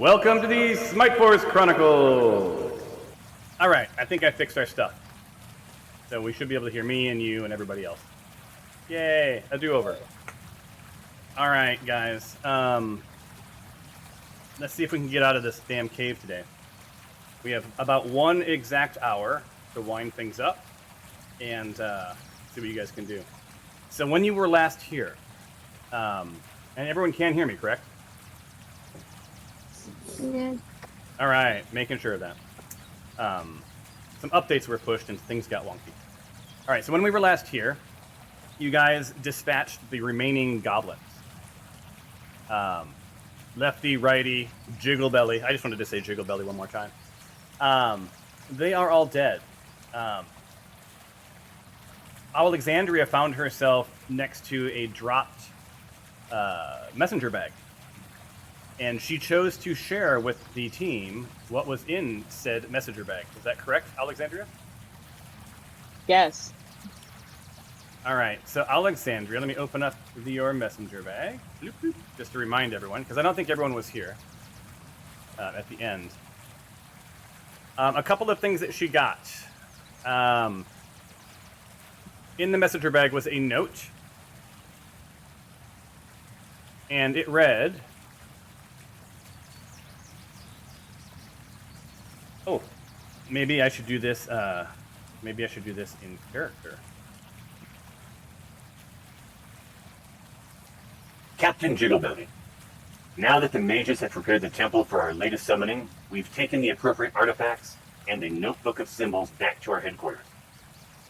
Welcome to the Smite Force Chronicles! Alright, I think I fixed our stuff. So we should be able to hear me and you and everybody else. Yay, a do-over. Alright, guys. Let's see if we can get out of this damn cave today. We have about 1 exact hour to wind things up and see what you guys can do. So when you were last here, and everyone can hear me, correct? Yeah. All right, making sure of that. Some updates were pushed and things got wonky. All right, so when we were last here, you guys dispatched the remaining goblins. Lefty, righty, jiggle belly. I just wanted to say jiggle belly one more time. They are all dead. Alexandria found herself next to a dropped messenger bag. And she chose to share with the team what was in said messenger bag. Is that correct, Alexandria? Yes. All right, so Alexandria, let me open up your messenger bag. Just to remind everyone, because I don't think everyone was here at the end. A couple of things that she got. In the messenger bag was a note. And it read... Oh, maybe I should do this. Maybe I should do this in character. Captain Jigglebelly, now that the mages have prepared the temple for our latest summoning, we've taken the appropriate artifacts and a notebook of symbols back to our headquarters.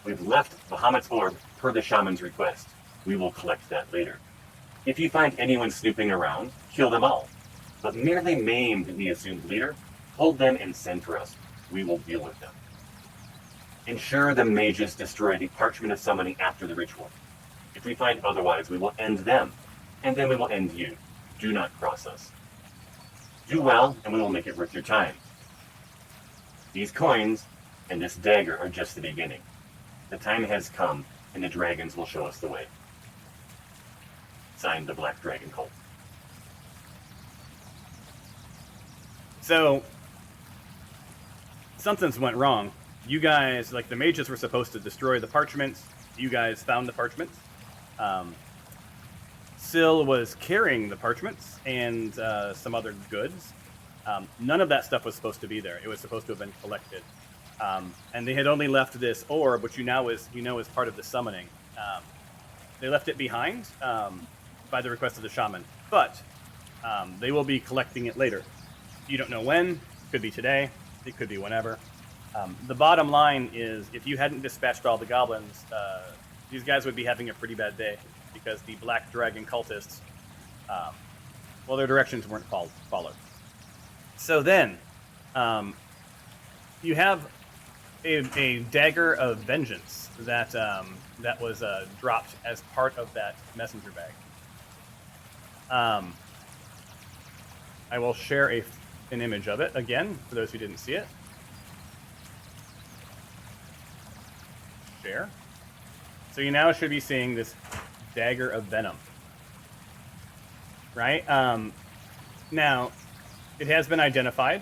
We've left Bahamut's orb per the shaman's request. We will collect that later. If you find anyone snooping around, kill them all. But merely maim the assumed leader, hold them and send for us. We will deal with them. Ensure the mages destroy the parchment of summoning after the ritual. If we find otherwise, we will end them, and then we will end you. Do not cross us. Do well, and we will make it worth your time. These coins and this dagger are just the beginning. The time has come, and the dragons will show us the way. Signed, the Black Dragon Cult. So, something's went wrong. You guys, like the mages were supposed to destroy the parchments. You guys found the parchments. Syl was carrying the parchments and some other goods. None of that stuff was supposed to be there. It was supposed to have been collected. And they had only left this orb, which you know is part of the summoning. They left it behind by the request of the shaman. But they will be collecting it later. You don't know when. Could be today. It could be whenever. The bottom line is, if you hadn't dispatched all the goblins, these guys would be having a pretty bad day, because the Black Dragon cultists, well, their directions weren't followed. So then, you have a dagger of vengeance that was dropped as part of that messenger bag. I will share an image of it again for those who didn't see it. Share. So you now should be seeing this dagger of venom, right? Now, it has been identified.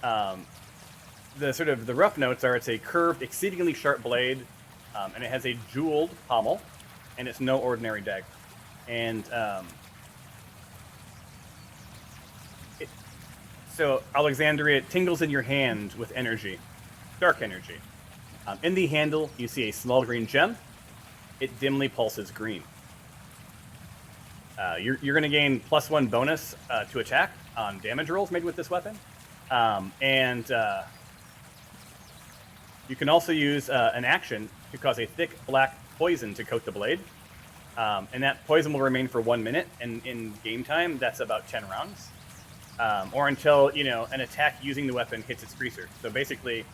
The rough notes are it's a curved, exceedingly sharp blade, and it has a jeweled pommel, and it's no ordinary dagger. And so, Alexandria, it tingles in your hand with energy, dark energy. In the handle, you see a small green gem. It dimly pulses green. You're going to gain +1 bonus to attack on damage rolls made with this weapon. And you can also use an action to cause a thick black poison to coat the blade. And that poison will remain for 1 minute. And in game time, that's about 10 rounds. Or until, an attack using the weapon hits its greaser. So basically,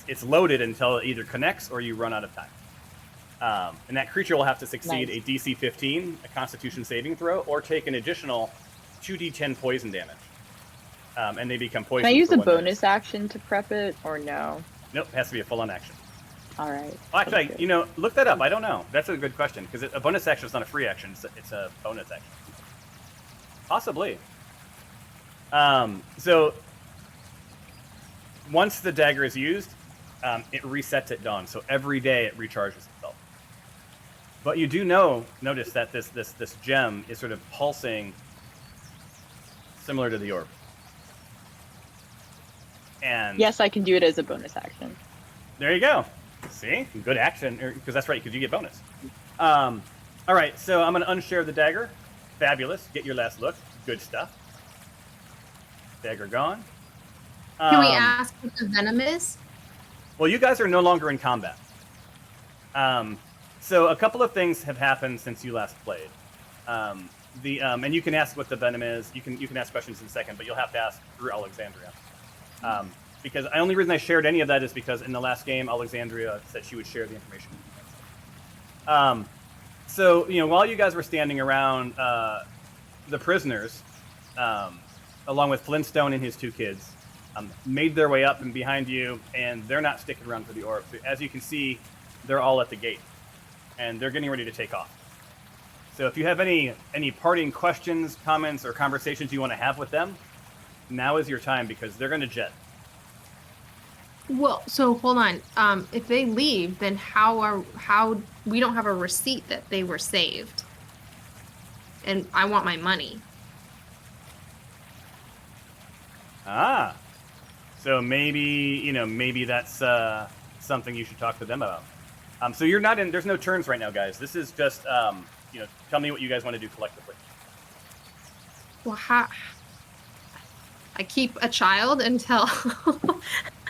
it's loaded until it either connects or you run out of time. And that creature will have to succeed a DC 15, a Constitution saving throw, or take an additional 2d10 poison damage. And they become poisoned. Can I use a bonus minute. action to prep it, or no? Nope, it has to be a full-on action. All right. Well, actually, look that up. I don't know. That's a good question, because a bonus action is not a free action. It's a bonus action. Possibly. So once the dagger is used, it resets at dawn. So every day it recharges itself. But you do notice that this gem is sort of pulsing, similar to the orb. And Yes, I can do it as a bonus action. there you go. See, good action, because that's right, because you get bonus. All right, so I'm going to unshare the dagger. Fabulous. Get your last look. Good stuff. Dagger gone. Can we ask what the venom is? Well, you guys are no longer in combat. So a couple of things have happened since you last played. And you can ask what the venom is. You can ask questions in a second, but you'll have to ask through Alexandria. Because the only reason I shared any of that is because in the last game, Alexandria said she would share the information with you guys. So, while you guys were standing around, the prisoners, along with Flintstone and his two kids, made their way up and behind you, and they're not sticking around for the orb. So as you can see, they're all at the gate, and they're getting ready to take off. So if you have any parting questions, comments, or conversations you want to have with them, now is your time, because they're going to jet. Well, so hold on. If they leave, then how we don't have a receipt that they were saved, and I want my money. So maybe that's something you should talk to them about. So you're not in. There's no turns right now, guys. This is just tell me what you guys want to do collectively. Well, I keep a child until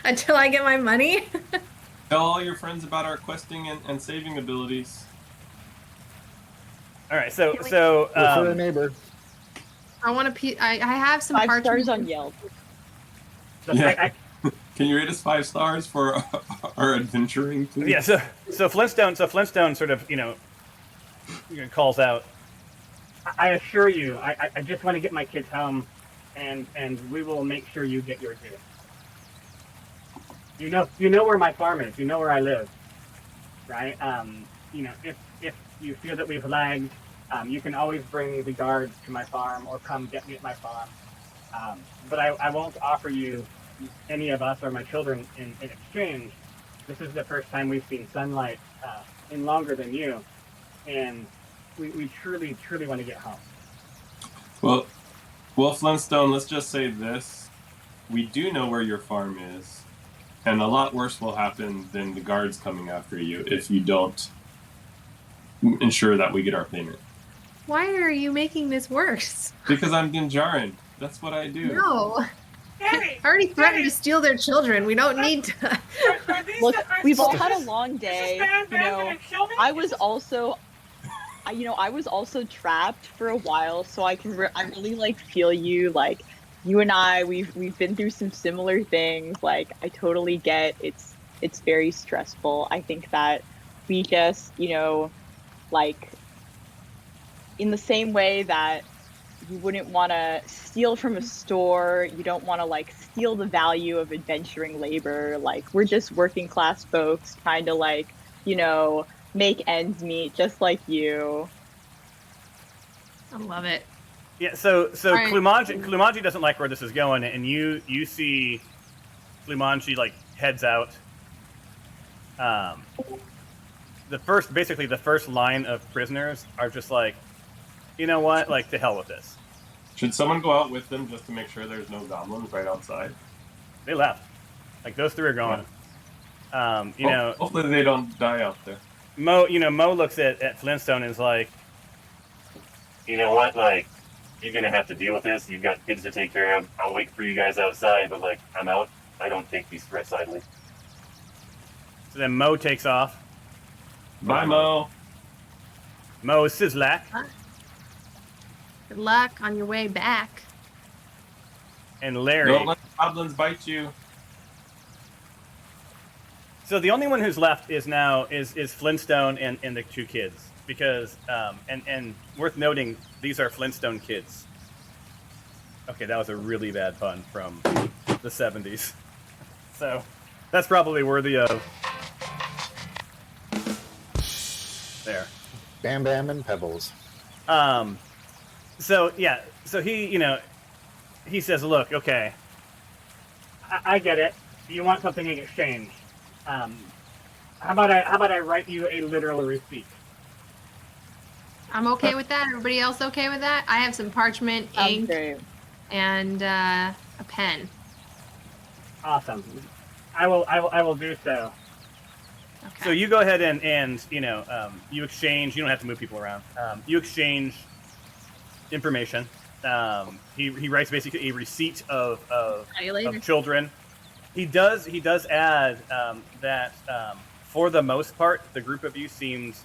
until I get my money. Tell all your friends about our questing and saving abilities. All right, so for a neighbor. I want to. I have some 5 parchment. stars on Yelp. Yeah. Can you rate us 5 stars for our adventuring, please? yeah, so Flintstone sort of calls out. I assure you, I just want to get my kids home, and we will make sure you get your due. You know where my farm is. You know where I live, right? If you feel that we've lagged, you can always bring the guards to my farm or come get me at my farm. But I won't offer you any of us or my children in exchange. This is the first time we've seen sunlight in longer than you, and we truly want to get home. Well, Flintstone, let's just say this. We do know where your farm is, and a lot worse will happen than the guards coming after you if you don't ensure that we get our payment. Why are you making this worse? Because I'm Ginjarin. That's what I do. No. Daddy, I already threatened to steal their children. We don't need to. Look, we've all had a long day. I was also trapped for a while, so I really feel you. Like, you and I, we've been through some similar things. Like, I totally get it's very stressful. I think that we just, in the same way that you wouldn't want to steal from a store, you don't want to steal the value of adventuring labor. We're just working class folks trying to make ends meet, just like you. I love it. Yeah, so right. Klumanji doesn't like where this is going, and you see Klumanji heads out. The first line of prisoners are just you know what? To hell with this. Should someone go out with them just to make sure there's no goblins right outside? They left. Those three are gone. Yeah. Hopefully they don't die out there. Mo looks at Flintstone and is like, You know what? You're gonna have to deal with this. You've got kids to take care of. I'll wait for you guys outside, but I'm out. I don't take these threats idly. so then Mo takes off. Bye, Mo. Mo Sizzlack. Good luck on your way back. And Larry. Don't let the goblins bite you. So the only one who's left is Flintstone and the two kids, because and worth noting, these are Flintstone kids. Okay, that was a really bad pun from the 70s. So that's probably worthy of there. Bam Bam and Pebbles. So he he says, "Look, okay, I get it. You want something in exchange. How about I write you a literal receipt? I'm okay with that. Everybody else okay with that? I have some parchment, Sounds ink, great. and a pen. Awesome. I will do so. Okay. So you go ahead and you exchange. You don't have to move people around. You exchange information. He writes basically a receipt of See you later. children. He does add that for the most part, the group of you seems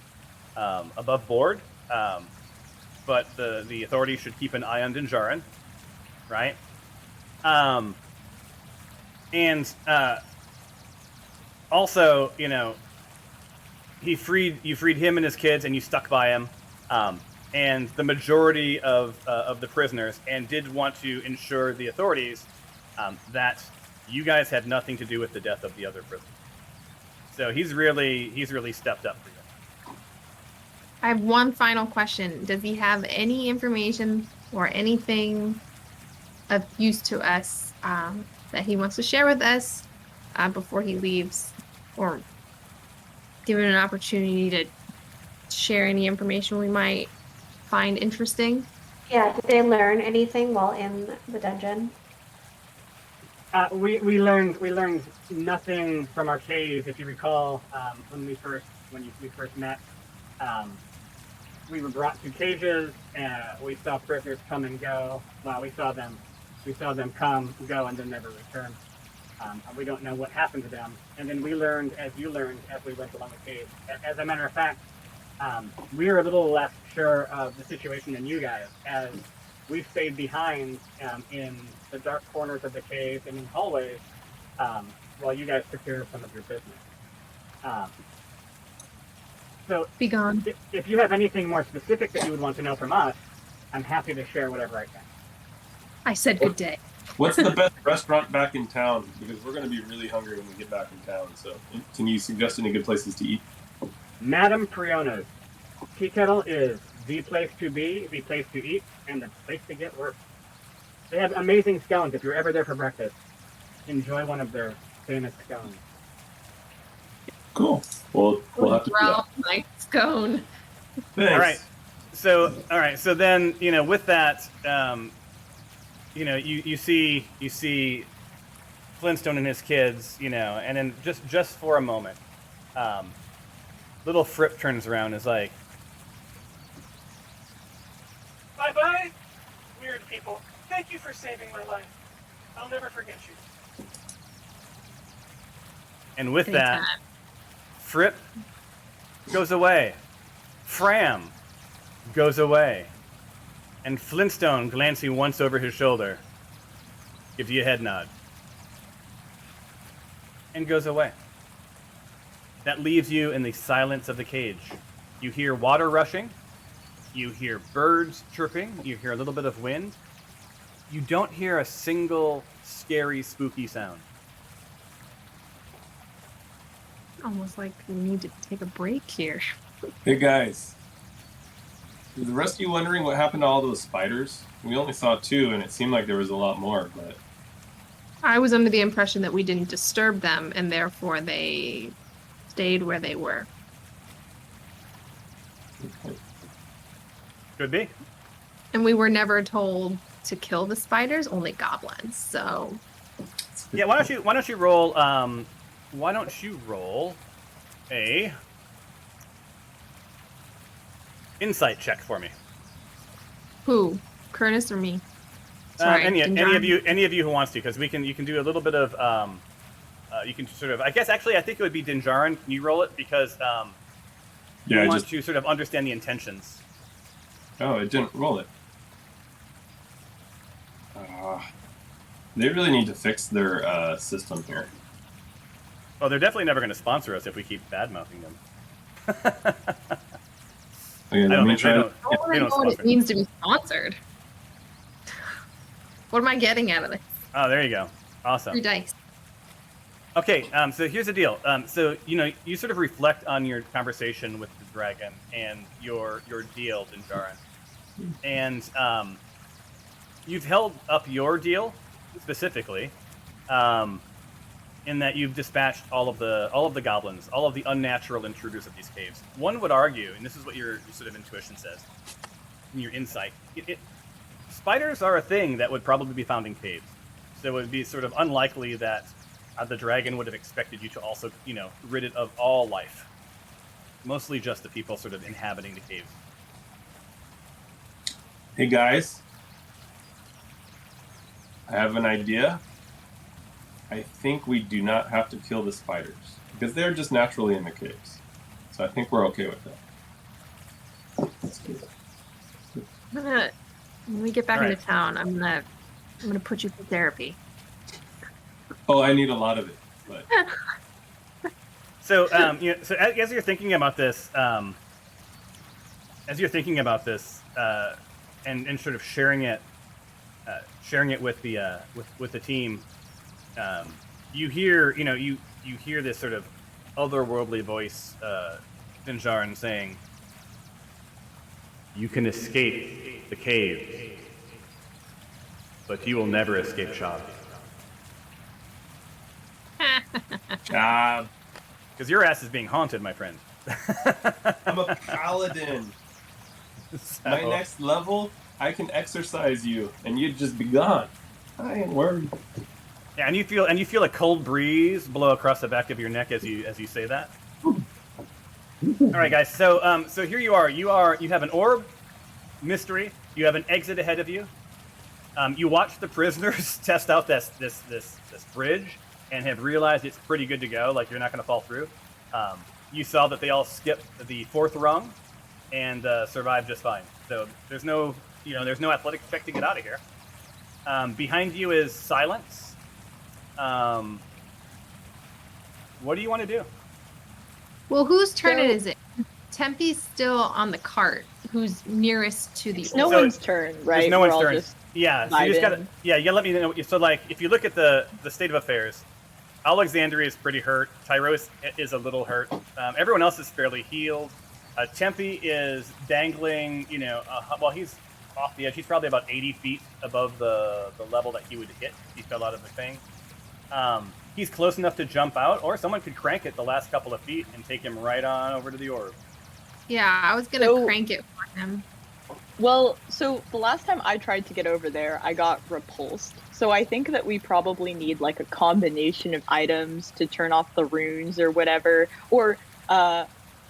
above board, but the authorities should keep an eye on Dinjarin, right? And also, you freed him and his kids, and you stuck by him, and the majority of the prisoners, and did want to ensure the authorities that you guys had nothing to do with the death of the other prisoners. So he's really stepped up for you. I have one final question. Does he have any information or anything of use to us that he wants to share with us before he leaves, or given an opportunity to share any information we might find interesting? Yeah, did they learn anything while in the dungeon? We learned nothing from our cave. If you recall, when we first met, we were brought to cages, and we saw prisoners come and go. Well, we saw them come, go, and then never return. We don't know what happened to them. And then we learned, as you learned, as we went along the cave. As a matter of fact, we are a little less sure of the situation than you guys, as we stayed behind in the dark corners of the cave and in hallways while you guys took care of some of your business. So, Be gone. if you have anything more specific that you would want to know from us, I'm happy to share whatever I can. I said good day. What's the best restaurant back in town? Because we're going to be really hungry when we get back in town. So, can you suggest any good places to eat? Madame Priona's Tea Kettle is the place to be, the place to eat, and the place to get work. They have amazing scones. If you're ever there for breakfast, enjoy one of their famous scones. Cool. Well, we'll have to do that. Ralph, my scone. Thanks. All right. So then, with that, you see Flintstone and his kids, and then just for a moment, little Fripp turns around and is like, Bye-bye, weird people. Thank you for saving my life. I'll never forget you. and with that, Fripp goes away. Fram goes away. And Flintstone, glancing once over his shoulder, gives you a head nod. And goes away. That leaves you in the silence of the cage. You hear water rushing. You hear birds chirping. You hear a little bit of wind. You don't hear a single scary, spooky sound. Almost like we need to take a break here. Hey guys, is the rest of you wondering what happened to all those spiders? We only saw 2, and it seemed like there was a lot more. But I was under the impression that we didn't disturb them, and therefore they stayed where they were. Could be. And we were never told to kill the spiders, only goblins. So Yeah, why don't you roll a insight check for me? who? Curtis or me? Sorry, Any Dinjarin. of you who wants to, because you can do a little bit of you can sort of, I think it would be Dinjarin. Can you roll it, because you yeah, want to sort of understand the intentions. Oh, it didn't roll it. They really need to fix their system here. Well, they're definitely never going to sponsor us if we keep bad mouthing them. Okay, let me try. I don't they know don't what it sponsor. means to be sponsored. What am I getting out of this? Oh, there you go. Awesome. 3 dice. Okay, so here's the deal. So you sort of reflect on your conversation with the dragon and your deal, Dinjarin, and you've held up your deal specifically, in that you've dispatched all of the goblins, all of the unnatural intruders of these caves. One would argue, and this is what your sort of intuition says, your insight. Spiders are a thing that would probably be found in caves, so it would be sort of unlikely that the dragon would have expected you to also, rid it of all life. Mostly just the people sort of inhabiting the caves. Hey guys, I have an idea. I think we do not have to kill the spiders because they're just naturally in the caves. So I think we're okay with that. When we get back All into right. town, I'm gonna put you through therapy. Oh, I need a lot of it. But So, so as you're thinking about this, and sort of sharing it with the team, you hear, you hear this sort of otherworldly voice, Dinjarin saying, "You can escape the cave, but you will never escape Shab." job. Because your ass is being haunted, my friend. I'm a paladin. So- My next level, I can exercise you, and you'd just be gone. I ain't worried. Yeah, and you feel a cold breeze blow across the back of your neck as you say that. All right, guys. So here you are. You have an orb mystery. You have an exit ahead of you. You watch the prisoners test out this bridge and have realized it's pretty good to go. Like, you're not going to fall through. You saw that they all skipped the 4th rung and survived just fine. So there's no athletic check to get out of here. Behind you is silence. What do you want to do? Well, whose turn So- is it? Tempe's still on the cart. Who's nearest to the It's no So one's turn, right? There's no We're one's all turn. just Yeah, so you just gotta. vibing. Yeah, you let me know. So, like, if you look at the state of affairs, Alexandria is pretty hurt. Tyros is a little hurt. Everyone else is fairly healed. Tempe is dangling. Well, he's off the edge. He's probably about 80 feet above the level that he would hit if he fell out of the thing. He's close enough to jump out, or someone could crank it the last couple of feet and take him right on over to the orb. Yeah, I was gonna So- crank it for him. Well, so the last time I tried to get over there, I got repulsed. So I think that we probably need like a combination of items to turn off the runes or whatever. Or I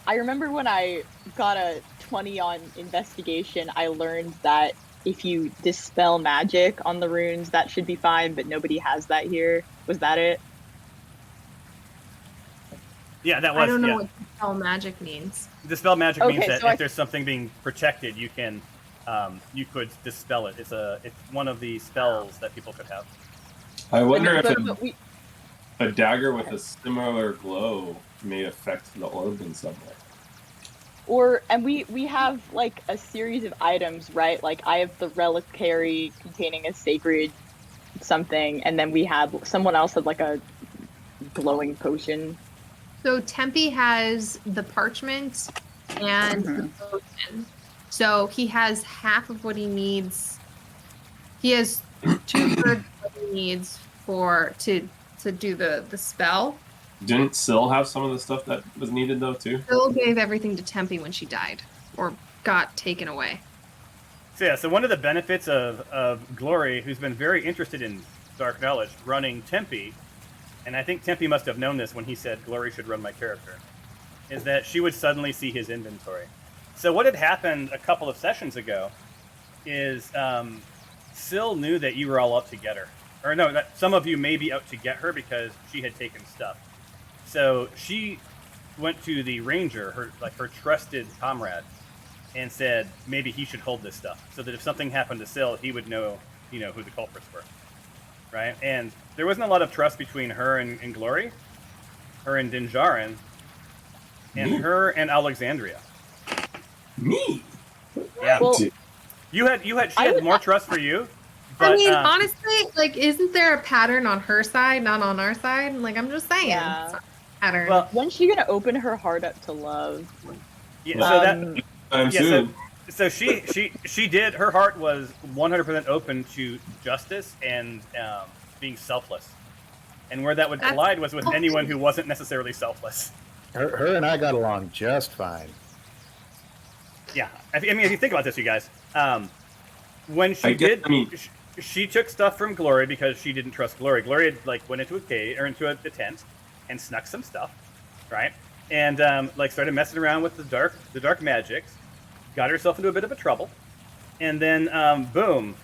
remember when I got a 20 on investigation, I learned that if you dispel magic on the runes, that should be fine, but nobody has that here. Was that it? Yeah, that was. I don't know yeah. what dispel magic means. Dispel magic means Okay, that so if I- there's something being protected, you can, you could dispel it. It's one of the spells that people could have. I wonder if But we, a dagger with a similar glow may affect the orb in some way. and we have like a series of items, right? Like I have the reliquary containing a sacred something, and then we had someone else had like a glowing potion. So Tempe has the parchment and the potion. So he has half of what he needs. He has 2/3 of what he needs to do the spell. Didn't Syl have some of the stuff that was needed though too? Phil gave everything to Tempe when she died or got taken away. So yeah, so one of the benefits of Glory, who's been very interested in dark knowledge, running Tempe, and I think Tempe must have known this when he said Glory should run my character, is that she would suddenly see his inventory. So what had happened a couple of sessions ago is Syl knew that you were all out to get her. Or no, that some of you may be out to get her because she had taken stuff. So she went to the ranger, her trusted comrade, and said maybe he should hold this stuff so that if something happened to Syl, he would know, who the culprits were, right? And there wasn't a lot of trust between her and Glory, her and Dinjarin, and her and Alexandria. Me? Yeah, Well, she had more trust for you. But, I mean, honestly, like, isn't there a pattern on her side, not on our side? Like, I'm just saying. Yeah. It's not a pattern. well, When's she gonna open her heart up to love? yeah, so that Um, I'm Yeah, soon. So she did. Her heart was 100% open to justice and being selfless, and where that would That's collide was with selfish. anyone who wasn't necessarily selfless. Her and I got along just fine. Yeah, I mean, if you think about this, you guys, when she I guess- did, I mean- she took stuff from Glory because she didn't trust Glory. Glory had like went into a cave or into a tent and snuck some stuff, right? And like started messing around with the dark magics, got herself into a bit of a trouble, and then boom,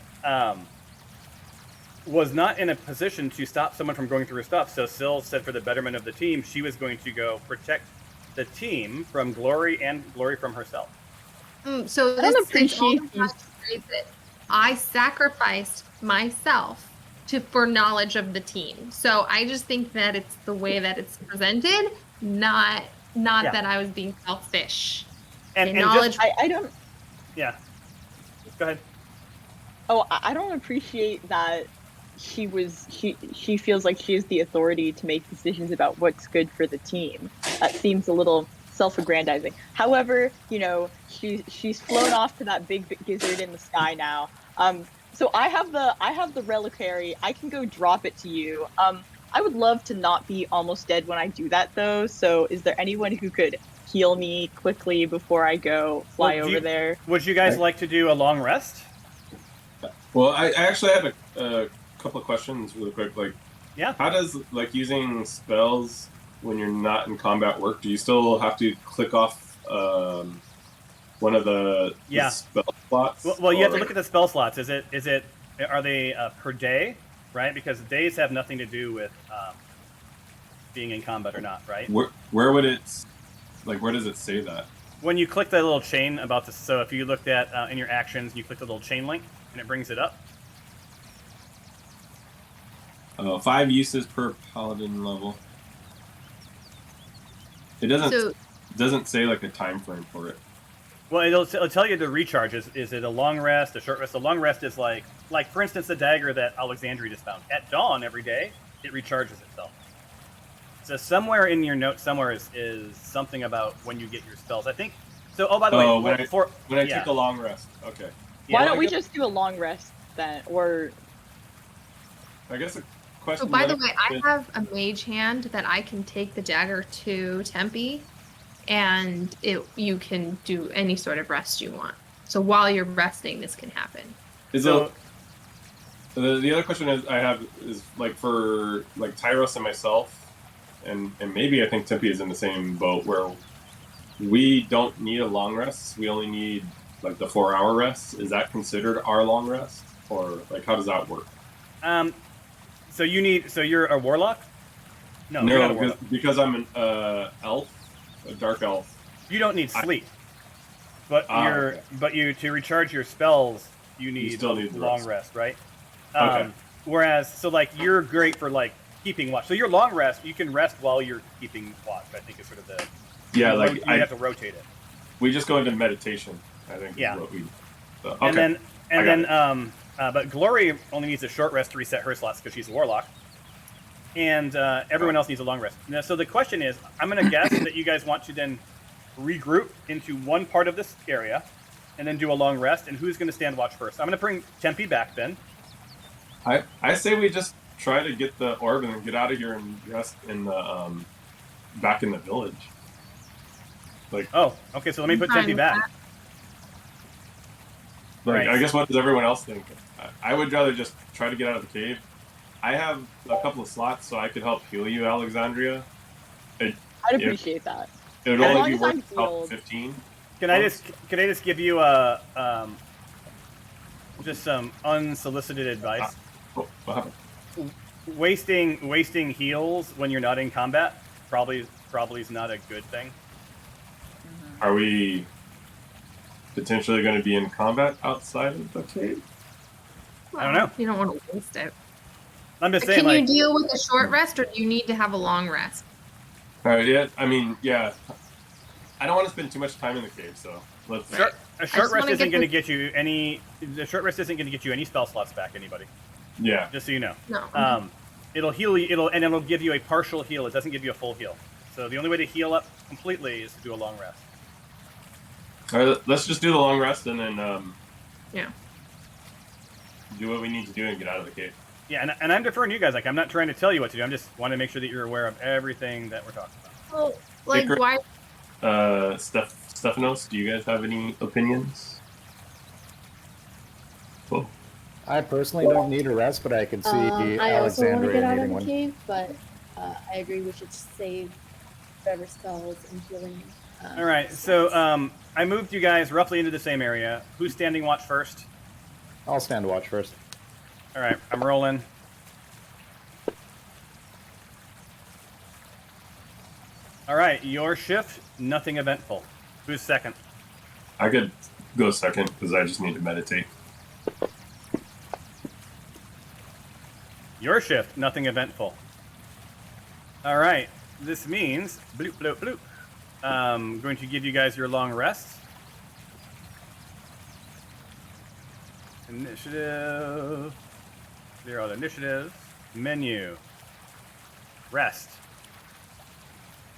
was not in a position to stop someone from going through her stuff. So Syl said, for the betterment of the team, she was going to go protect the team from Glory and Glory from herself. So I don't this appreciate these. I sacrificed myself for knowledge of the team. So I just think that it's the way that it's presented, not Yeah. that I was being selfish. And knowledge. just, I don't. yeah, go ahead. Oh, I don't appreciate that she feels like she has the authority to make decisions about what's good for the team. That seems a little self-aggrandizing. However, she's flown off to that big gizzard in the sky now. So I have the reliquary. I can go drop it to you. I would love to not be almost dead when I do that though. So is there anyone who could heal me quickly before I go fly over there? Would you guys like to do a long rest? Well, I actually had a couple of questions really quick. Like, Yeah. how does like using spells when you're not in combat work? Do you still have to click off one of the spell slots? Well, you have to look at the spell slots. Are they per day, right? Because days have nothing to do with being in combat or not, right? Where would it, like, where does it say that? When you click the little chain about this, so if you looked at in your actions, you click the little chain link, and it brings it up. 5 uses per paladin level. It doesn't say like a time frame for it. Well, it'll tell you the recharge. Is it a long rest, a short rest? A long rest is like for instance, the dagger that Alexandria just found. At dawn every day, it recharges itself. So somewhere in your notes, is something about when you get your spells. I think. So, oh, by the way, when I take a long rest. Okay. Yeah, Why don't we just do a long rest then? Or I guess a question. So by the way, I have a mage hand that I can take the dagger to Tempe, and you can do any sort of rest you want. So while you're resting, this can happen. The other question I have is like for like Tyros and myself, and maybe I think Tempe is in the same boat where we don't need a long rest. We only need like the 4-hour rest. Is that considered our long rest, or like how does that work? So you're a warlock? No, you're not a warlock. Because I'm an elf, a dark elf. You don't need sleep, but to recharge your spells, you still need long rest, right? Okay. Whereas, so like you're great for like keeping watch. So your long rest, you can rest while you're keeping watch. I think is sort of the you have to rotate it. We just go into meditation. I think. Yeah. Is what we, okay. But Glory only needs a short rest to reset her slots because she's a warlock, and everyone else needs a long rest. Now, so the question is, I'm going to guess that you guys want to then regroup into one part of this area, and then do a long rest. And who's going to stand watch first? I'm going to bring Tempe back then. I say we just try to get the orb and then get out of here and rest in the back in the village. Like, oh, okay. So let me put Tempe back. Like, Right. I guess what does everyone else think? I would rather just try to get out of the cave. I have a couple of slots, so I could help heal you, Alexandria. I'd appreciate that. It would As long only be as I'm worth about healed. 15. Can I just give you just some unsolicited advice? What happened? Wasting heals when you're not in combat probably is not a good thing. Are we potentially going to be in combat outside of the cave? I don't know. You don't want to waste it. I'm just saying, Can you deal with a short rest, or do you need to have a long rest? Yeah. I mean, yeah. I don't want to spend too much time in the cave, so let's. A short rest isn't going to get you any. The short rest isn't going to get you any spell slots back. Anybody? Yeah. Just so you know. No. It'll heal you. It'll give you a partial heal. It doesn't give you a full heal. So the only way to heal up completely is to do a long rest. All right, let's just do the long rest and then Yeah. do what we need to do and get out of the cave. Yeah, and I'm deferring to you guys. Like, I'm not trying to tell you what to do. I'm just want to make sure that you're aware of everything that we're talking about. Well, like, Secret- why? Stephanos, do you guys have any opinions? Cool. I personally don't need a rest, but I can see I also want to get Alexandria out of needing the one. cave, but I agree we should save whatever spells and healing. All right, so I moved you guys roughly into the same area. Who's standing watch first? I'll stand watch first. All right, I'm rolling. All right, your shift, nothing eventful. Who's second? I could go second because I just need to meditate. Your shift, nothing eventful. All right, this means bloop, bloop, bloop. I'm going to give you guys your long rest. Initiative. Clear all the initiatives. Menu. Rest.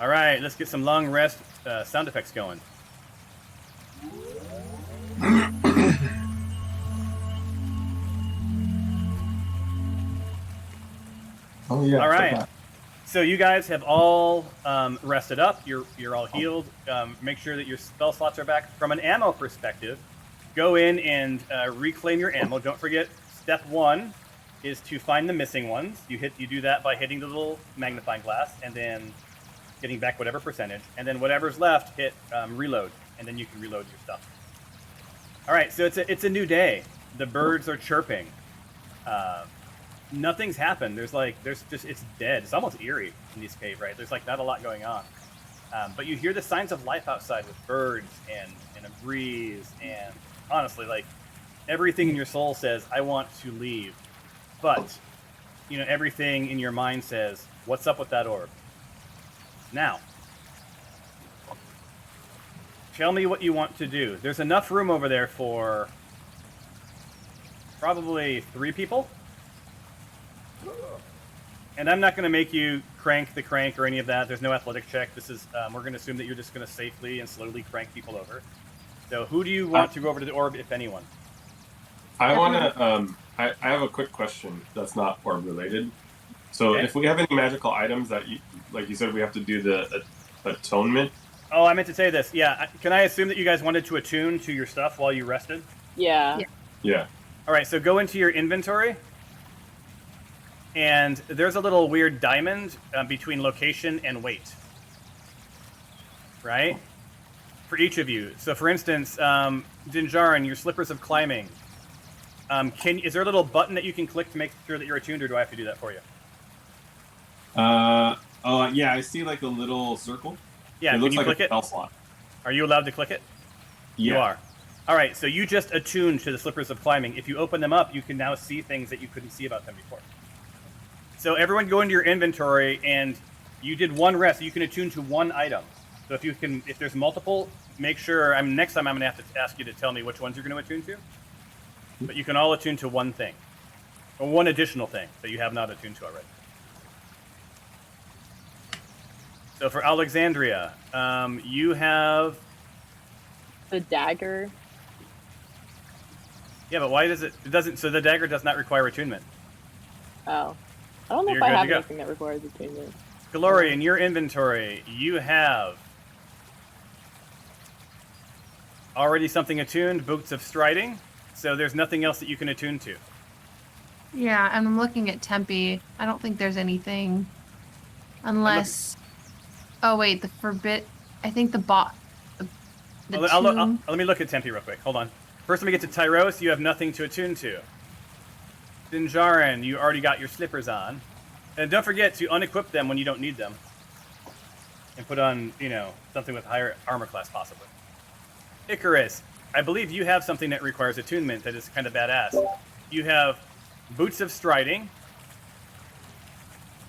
All right, let's get some long rest sound effects going. Oh yeah. All right. So you guys have all rested up. You're all healed. Make sure that your spell slots are back. From an ammo perspective, go in and reclaim your ammo. Don't forget, step 1 is to find the missing ones. You do that by hitting the little magnifying glass and then getting back whatever percentage. And then whatever's left, hit reload, and then you can reload your stuff. All right. So it's a new day. The birds are chirping. Nothing's happened. It's dead. It's almost eerie in this cave, right? There's like not a lot going on. But you hear the signs of life outside with birds and a breeze, and honestly, like everything in your soul says, I want to leave. But, everything in your mind says, what's up with that orb? Now, tell me what you want to do. There's enough room over there for probably 3 people. And I'm not going to make you crank the crank or any of that. There's no athletic check. This is we're going to assume that you're just going to safely and slowly crank people over. So who do you want to go over to the orb, if anyone? I want to. I have a quick question that's not orb related. So Okay. if we have any magical items that, like you said, we have to do the atonement. Oh, I meant to say this. Yeah, can I assume that you guys wanted to attune to your stuff while you rested? Yeah. Yeah. All right, so go into your inventory. And there's a little weird diamond between location and weight, right? For each of you. So, for instance, Dinjarin, your slippers of climbing. Is there a little button that you can click to make sure that you're attuned, or do I have to do that for you? Yeah, I see like a little circle. Yeah, it can looks you like click a it? spell slot. Are you allowed to click it? Yeah. You are. All right, so you just attuned to the slippers of climbing. If you open them up, you can now see things that you couldn't see about them before. So everyone go into your inventory, and you did 1 rest. So you can attune to 1 item. So if there's multiple, make sure. Next time I'm going to have to ask you to tell me which ones you're going to attune to. But you can all attune to 1 thing, or 1 additional thing that you have not attuned to already. So for Alexandria, you have The dagger. Yeah, but why does it doesn't? So the dagger does not require attunement. Oh. I don't know You're if I good have to go. anything that requires attunement. Glory, in your inventory, you have already something attuned, Boots of Striding. So there's nothing else that you can attune to. Yeah, and I'm looking at Tempe. I don't think there's anything. Unless. Oh, wait, the forbid. I think the bot. Let me look at Tempe real quick. Hold on. First, let me get to Tyros. You have nothing to attune to. Dinjarin, you already got your slippers on. And don't forget to unequip them when you don't need them. And put on, something with higher armor class, possibly. Icarus, I believe you have something that requires attunement that is kind of badass. You have Boots of Striding.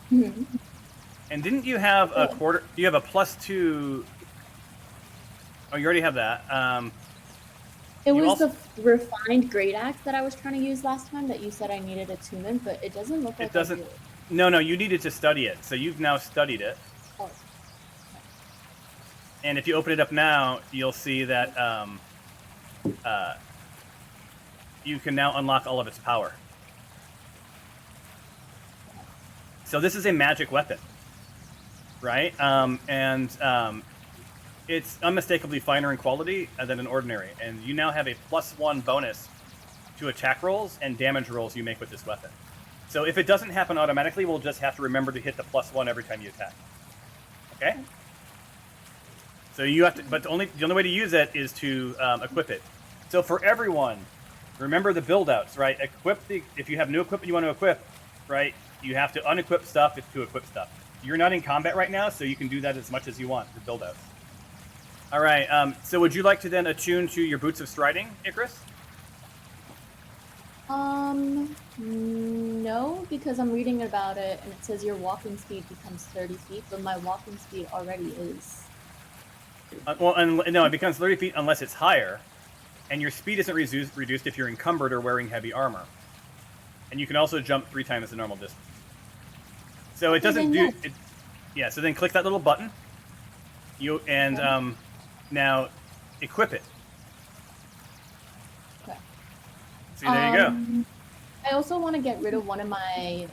Hmm. And didn't you have a quarter? You have a +2. Oh, you already have that. It You was also- the refined great axe that I was trying to use last time that you said I needed attunement, but it doesn't look like It doesn't. I do. No, you needed to study it. So you've now studied it. Oh. And if you open it up now, you'll see that you can now unlock all of its power. So this is a magic weapon, right? It's unmistakably finer in quality than an ordinary. And you now have a +1 bonus to attack rolls and damage rolls you make with this weapon. So if it doesn't happen automatically, we'll just have to remember to hit the +1 every time you attack. Okay? So you have to, but the only way to use it is to equip it. So for everyone, remember the build-outs, right? If you have new equipment you want to equip, right, you have to unequip stuff to equip stuff. You're not in combat right now, so you can do that as much as you want for build-outs. All right, so would you like to then attune to your Boots of Striding, Icarus? No, because I'm reading about it, and it says your walking speed becomes 30 feet, but my walking speed already is... No, it becomes 30 feet unless it's higher, and your speed isn't reduced if you're encumbered or wearing heavy armor. And you can also jump 3 times the normal distance. So it doesn't do... Yeah, so then click that little button. Now equip it. Okay. See, there you go. I also want to get rid of one of my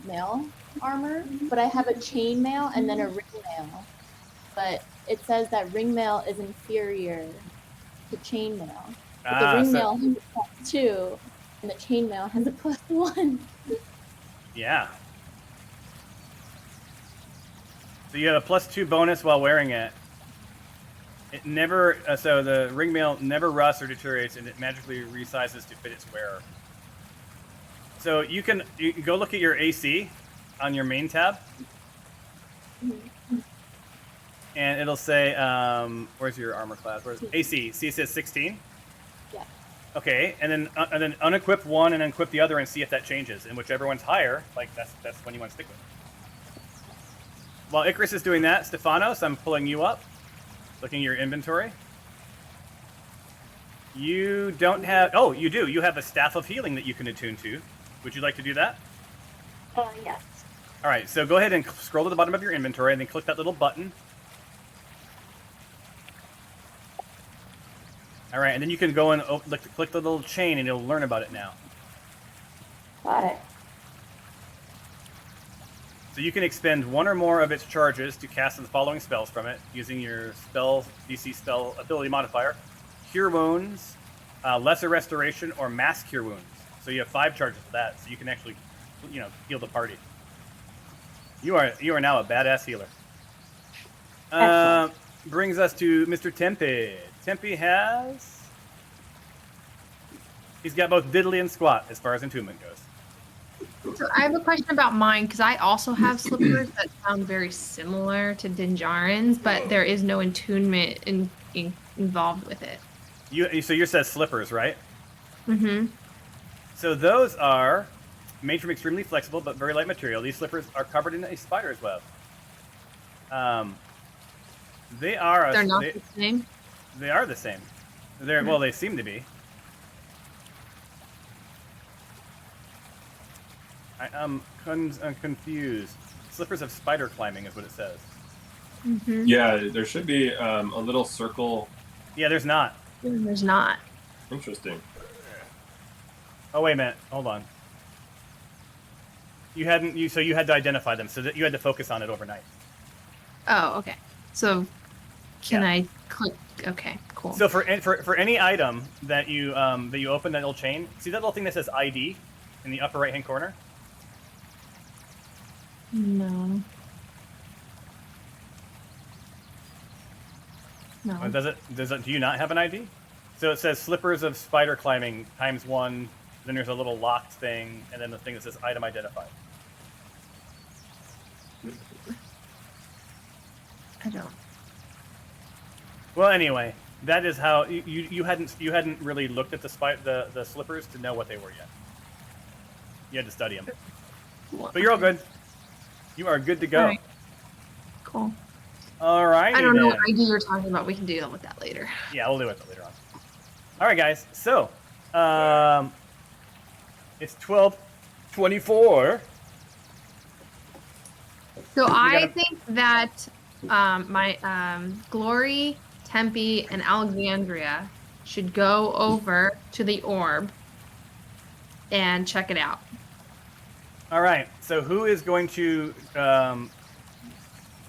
mail armor, but I have a chain mail and then a ring mail. But it says that ring mail is inferior to chain mail. But the ring mail has a +2, and the chain mail has a +1. Yeah. So you have a +2 bonus while wearing it. It never, so the ring mail never rusts or deteriorates, and it magically resizes to fit its wearer. So you can go look at your AC on your main tab, and it'll say, where's your armor class? Where's AC? See, it says 16. Yeah. Okay, and then unequip one and equip the other, and see if that changes. And whichever one's higher, like that's one you want to stick with. While Icarus is doing that, Stephanos, I'm pulling you up. Looking at your inventory. You don't have... Oh, you do. You have a Staff of Healing that you can attune to. Would you like to do that? Yes. All right, so go ahead and scroll to the bottom of your inventory and then click that little button. All right, and then you can go and click the little chain and you'll learn about it now. Got it. So you can expend one or more of its charges to cast the following spells from it, using your spell DC spell ability modifier: Cure Wounds, Lesser Restoration, or Mass Cure Wounds. So you have 5 charges for that, so you can actually, heal the party. You are now a badass healer. Brings us to Mr. Tempe. Tempe he's got both Diddly and Squat as far as entombment goes. So I have a question about mine, because I also have slippers that sound very similar to Dinjarin's, but there is no attunement involved with it. So yours says slippers, right? Mm-hmm. So those are made from extremely flexible but very light material. These slippers are covered in a spider's web. They're not the same? They are the same. Well, they seem to be. I'm confused. Slippers of spider climbing is what it says. Mm-hmm. Yeah, there should be a little circle. Yeah, there's not. There's not. Interesting. Oh, wait a minute. Hold on. So you had to identify them, so that you had to focus on it overnight. Oh, okay. So can I click? Okay, cool. So for any item that you open that little chain, see that little thing that says ID in the upper right hand corner? No. No. Do you not have an ID? So it says slippers of spider climbing ×1. Then there's a little locked thing, and then the thing that says item identified. I don't. Well, anyway, that is how you hadn't really looked at the slippers to know what they were yet. You had to study them, but you're all good. You are good to go. All right. Cool. All right. I don't know what ID you're talking about. We can deal with that later. Yeah, we'll do it later on. All right, guys. So, it's 12:24. So I think that Glory, Tempe, and Alexandria should go over to the orb and check it out. All right. So who is going to?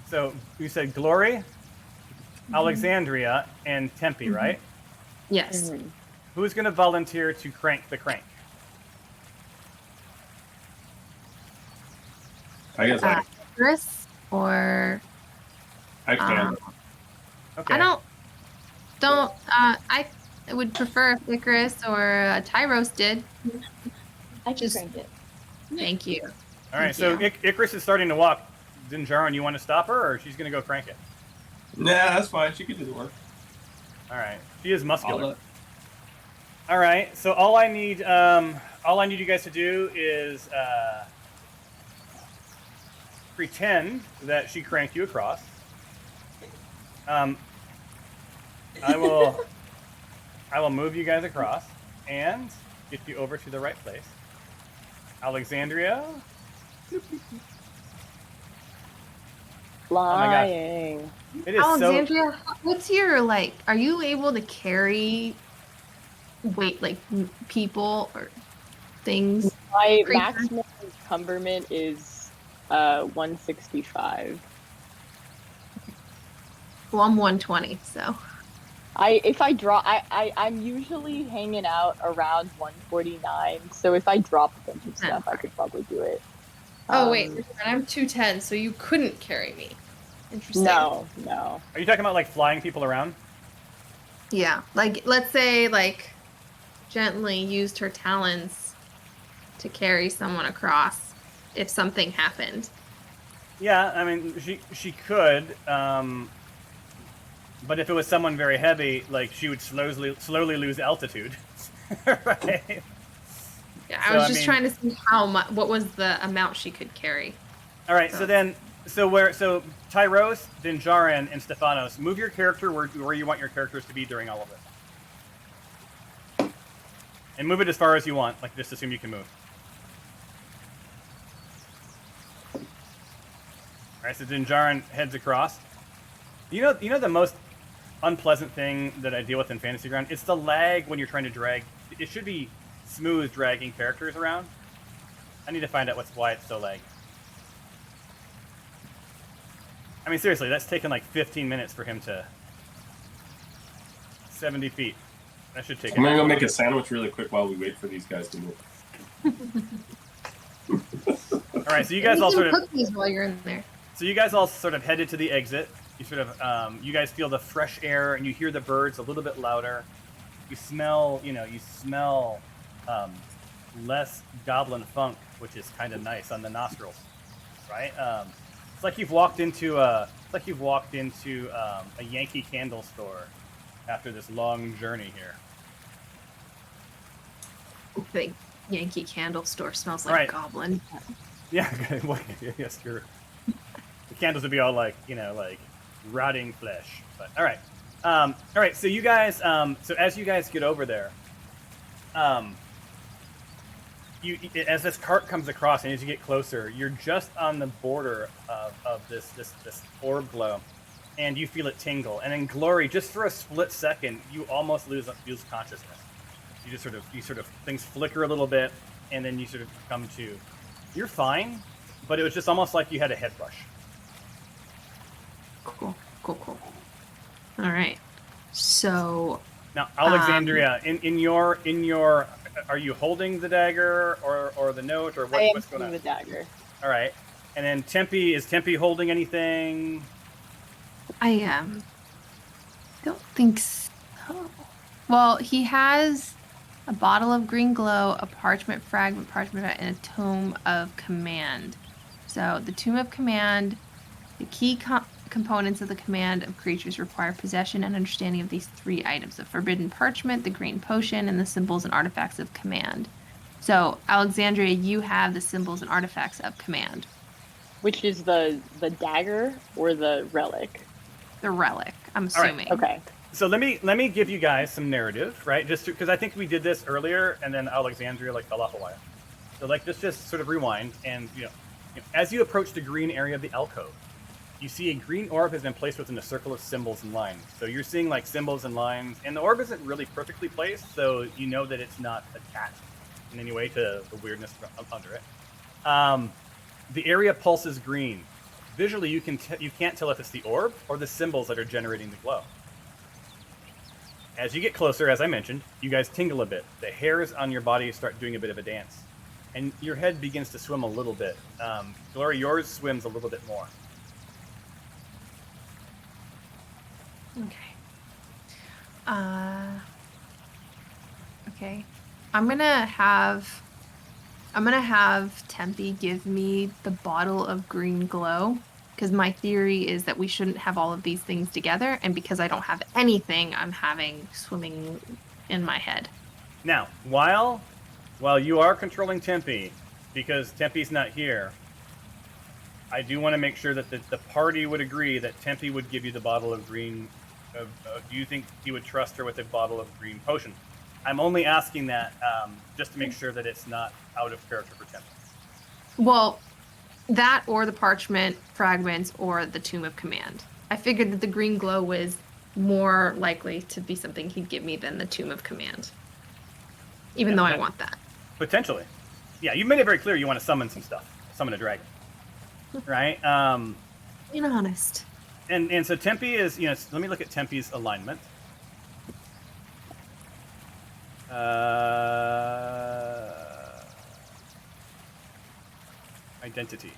So you said Glory, Alexandria, and Tempe, right? Yes. Mhm. Who's going to volunteer to crank the crank? I guess Chris or I can. Okay. I would prefer if Icarus or Tyros did. I can Just- crank it. Thank you. All right. Thank So you. Icarus is starting to walk. Dinjarin, you want to stop her, or she's going to go crank it? Nah, that's fine. She can do the work. All right. She is muscular. I'll let- All right. So all I need you guys to do is pretend that she cranked you across. I will move you guys across and get you over to the right place. Alexandria. Flying. It is so. Alexandria, what's your are you able to carry weight people or things? My Creature. maximum encumberment is 165. Well, I'm 120, so I'm usually hanging out around 149. So if I drop a bunch of stuff, I could probably do it. wait, I'm 210, so you couldn't carry me. Interesting. No. Are you talking about like flying people around? Yeah, let's say gently used her talons to carry someone across if something happened. Yeah, I mean she could. But if it was someone very heavy, she would slowly lose altitude. Right? Yeah, So, I was I just mean- trying to see what was the amount she could carry. All right. So Tyros, Dinjarin, and Stephanos, move your character where you want your characters to be during all of this, and move it as far as you want. Just assume you can move. All right. So Dinjarin heads across. You know the most unpleasant thing that I deal with in Fantasy Ground? It's the lag when you're trying to drag. It should be smooth dragging characters around. I need to find out why it's so laggy. I mean, seriously, that's taken 15 minutes for him to 70 feet. That should take. I'm gonna go make a sandwich really quick while we wait for these guys to move. All right, so you guys all sort of. Cookies while you're in there. So you guys all sort of headed to the exit. You sort of, you guys feel the fresh air, and you hear the birds a little bit louder. You smell, less goblin funk, which is kind of nice on the nostrils, right? It's like you've walked into a Yankee Candle store after this long journey here. The Yankee Candle store smells like Right. a goblin. Yeah, yes, the candles would be all rotting flesh. But all right. So you guys, so as you guys get over there, as this cart comes across and as you get closer, you're just on the border of this orb glow, and you feel it tingle. And in Glory, just for a split second, you almost lose consciousness. You sort of things flicker a little bit, and then you sort of come to. You're fine, but it was just almost like you had a head rush. Cool. All right. So Now, Alexandria, in your, are you holding the dagger or the note or I am what's going on? holding the dagger. All right, and then is Tempe holding anything? I don't think so. Well, he has a bottle of green glow, a parchment fragment, and a tome of command. So the tome of command, the key components of the command of creatures require possession and understanding of these 3 items: the forbidden parchment, the green potion, and the symbols and artifacts of command. So Alexandria, you have the symbols and artifacts of command. Which is the dagger or the relic? The relic, I'm All right, assuming. Okay. So let me give you guys some narrative, right? Just because I think we did this earlier, and then Alexandria fell off a while. So let's just sort of rewind, and as you approach the green area of the alcove, you see a green orb has been placed within a circle of symbols and lines. So you're seeing like symbols and lines, and the orb isn't really perfectly placed, so you know that it's not attached in any way to the weirdness under it. The area pulses green. Visually, you can't tell if it's the orb or the symbols that are generating the glow. As you get closer, as I mentioned, you guys tingle a bit. The hairs on your body start doing a bit of a dance, and your head begins to swim a little bit. Glory, yours swims a little bit more. Okay. Okay. I'm gonna have Tempe give me the bottle of green glow, because my theory is that we shouldn't have all of these things together, and because I don't have anything, I'm having swimming in my head. Now, while you are controlling Tempe, because Tempe's not here, I do want to make sure that the party would agree that Tempe would give you the bottle of green. Do you think you would trust her with a bottle of green potion? I'm only asking that just to make sure that it's not out of character for Tempe. Well, that or the parchment fragments or the Tomb of Command. I figured that the green glow was more likely to be something he'd give me than the Tomb of Command. Even though I want that. Potentially. Yeah, you made it very clear you want to summon some stuff. Summon a dragon. Right? Being honest. And so Tempe is, let me look at Tempe's alignment. Identity.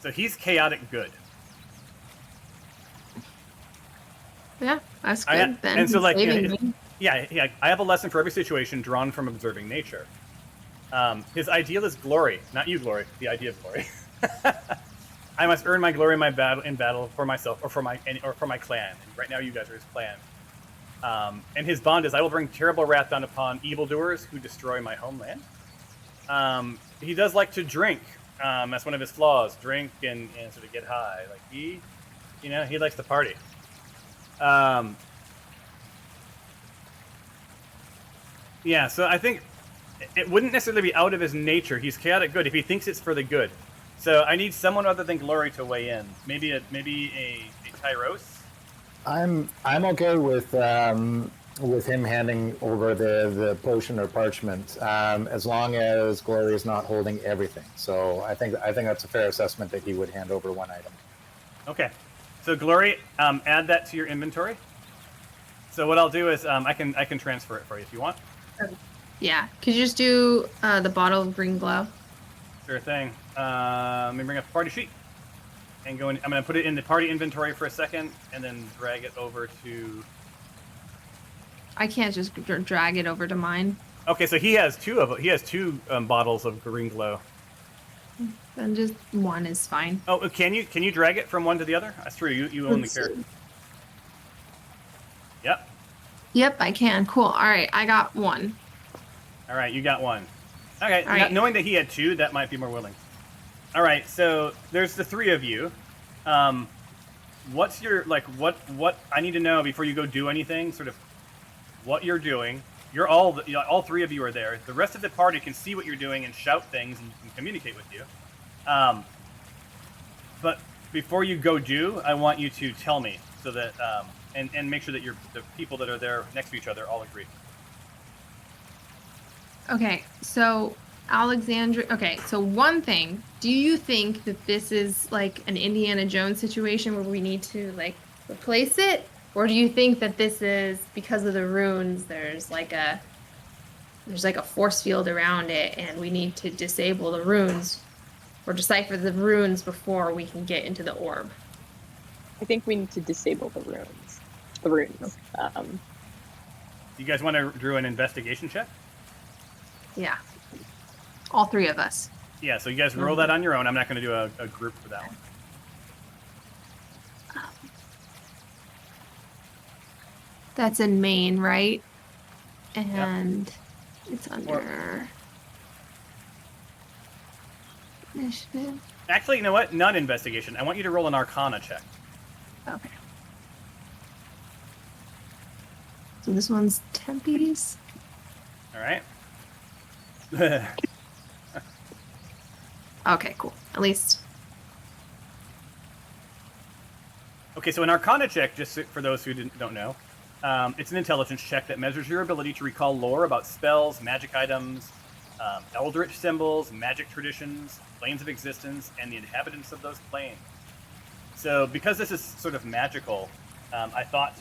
So he's chaotic good. Yeah, that's good. Then and so like, saving me. yeah, I have a lesson for every situation drawn from observing nature. His ideal is glory, not you, Glory. The idea of glory. I must earn my glory in battle for myself or for my clan. And right now, you guys are his clan. And his bond is, I will bring terrible wrath down upon evildoers who destroy my homeland. He does like to drink. That's one of his flaws. Drink and sort of get high. Like he likes to party. Yeah, so I think it wouldn't necessarily be out of his nature. He's chaotic good if he thinks it's for the good. So I need someone other than Glory to weigh in. Maybe a Tyros. I'm okay with him handing over the potion or parchment, as long as Glory is not holding everything. So I think that's a fair assessment that he would hand over one item. Okay, so Glory, add that to your inventory. So what I'll do is I can transfer it for you if you want. Yeah, could you just do the bottle of green glow? Sure thing. Let me bring up the party sheet and go in. I'm going to put it in the party inventory for a second and then drag it over to. I can't just drag it over to mine. Okay, so he has two bottles of green glow. Then just one is fine. Oh, can you drag it from one to the other? That's true. You own the character. Yep. Yep, I can. Cool. All right, I got one. All right, you got one. Okay, all right. Knowing that he had two, that might be more willing. All right, so there's the three of you. What's your what I need to know before you go do anything? Sort of what you're doing. You're all three of you are there. The rest of the party can see what you're doing and shout things and communicate with you. But before you go do, I want you to tell me so that and make sure that the people that are there next to each other all agree. Okay, so Alexandra. Okay, so one thing. Do you think that this is like an Indiana Jones situation where we need to like replace it, or do you think that this is because of the runes? There's like a force field around it, and we need to disable the runes or decipher the runes before we can get into the orb. I think we need to disable the runes. The runes. You guys want to do an investigation check? Yeah. All three of us. Yeah, so you guys roll that on your own. I'm not going to do a group for that one. That's in Maine, right? And it's under initiative. Actually, you know what? Not investigation. I want you to roll an Arcana check. Okay. So this one's Tempe's. All right. Okay, cool. At least Okay, so an Arcana check, just for those who don't know, it's an intelligence check that measures your ability to recall lore about spells, magic items, eldritch symbols, magic traditions, planes of existence, and the inhabitants of those planes. So, because this is sort of magical, I thought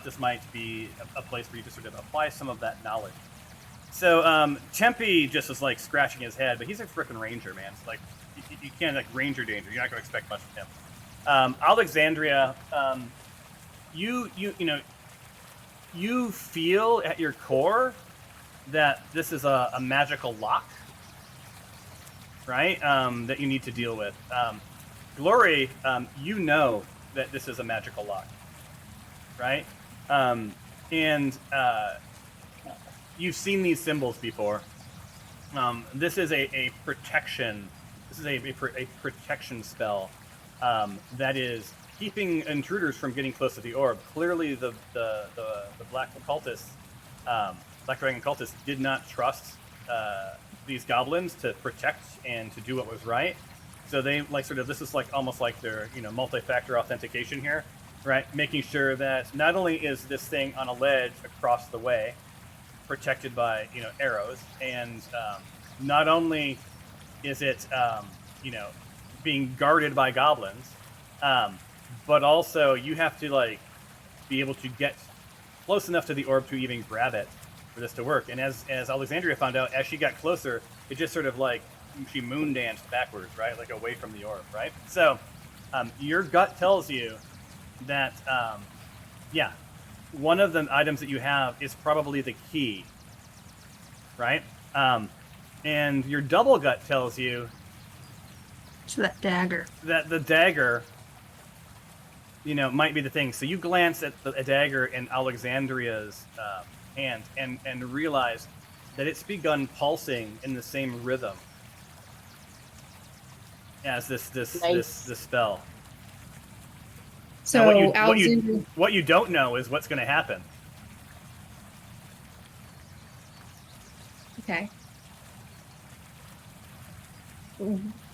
this might be a place for you to sort of apply some of that knowledge. So, Tempe just was like scratching his head, but he's a freaking ranger, man. It's like you can't like ranger danger. You're not going to expect much of him. Alexandria, you feel at your core that this is a magical lock, right? That you need to deal with. Glory, you know that this is a magical lock, right? And you've seen these symbols before. This is a protection. This is a protection spell that is keeping intruders from getting close to the orb. Clearly, the Black Occultists, Black Dragon Cultists, did not trust these goblins to protect and to do what was right. So they like sort of, this is like almost like their multi-factor authentication here, right? Making sure that not only is this thing on a ledge across the way, protected by arrows, and not only is it being guarded by goblins, but also you have to like be able to get close enough to the orb to even grab it for this to work. And as Alexandria found out, as she got closer, it just sort of like she moon danced backwards, right? Like away from the orb, right? So your gut tells you that, one of the items that you have is probably the key, right? And your double gut tells you So that dagger. that the dagger, might be the thing. So you glance at a dagger in Alexandria's hand and realize that it's begun pulsing in the same rhythm as this spell. So Now, Alexandria. what you don't know is what's going to happen. Okay.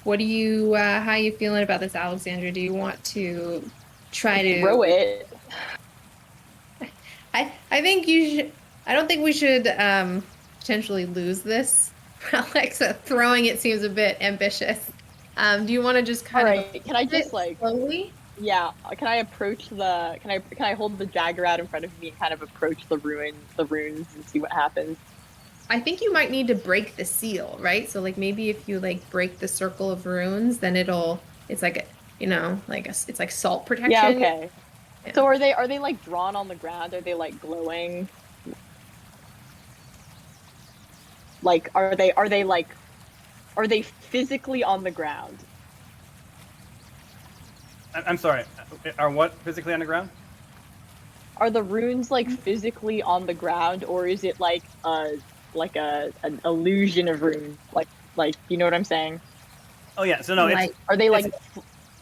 What do you? How are you feeling about this, Alexandra? Do you want to try to Throw it. I think you should. I don't think we should potentially lose this. Alexa, throwing it seems a bit ambitious. Do you want to just kind Alright, can I just like slowly? Yeah, can I approach the can I hold the dagger out in front of me and kind of approach the ruins and see what happens? I think you might need to break the seal, right? So like maybe if you like break the circle of runes, then it's like it's like salt protection. Yeah, okay. Yeah. So are they like drawn on the ground? Are they like glowing? Like are they physically on the ground? I'm sorry. Are what physically on the ground? Are the runes like physically on the ground, or is it like an illusion of runes? Like you know what I'm saying? Oh yeah. So no, Like- Are they like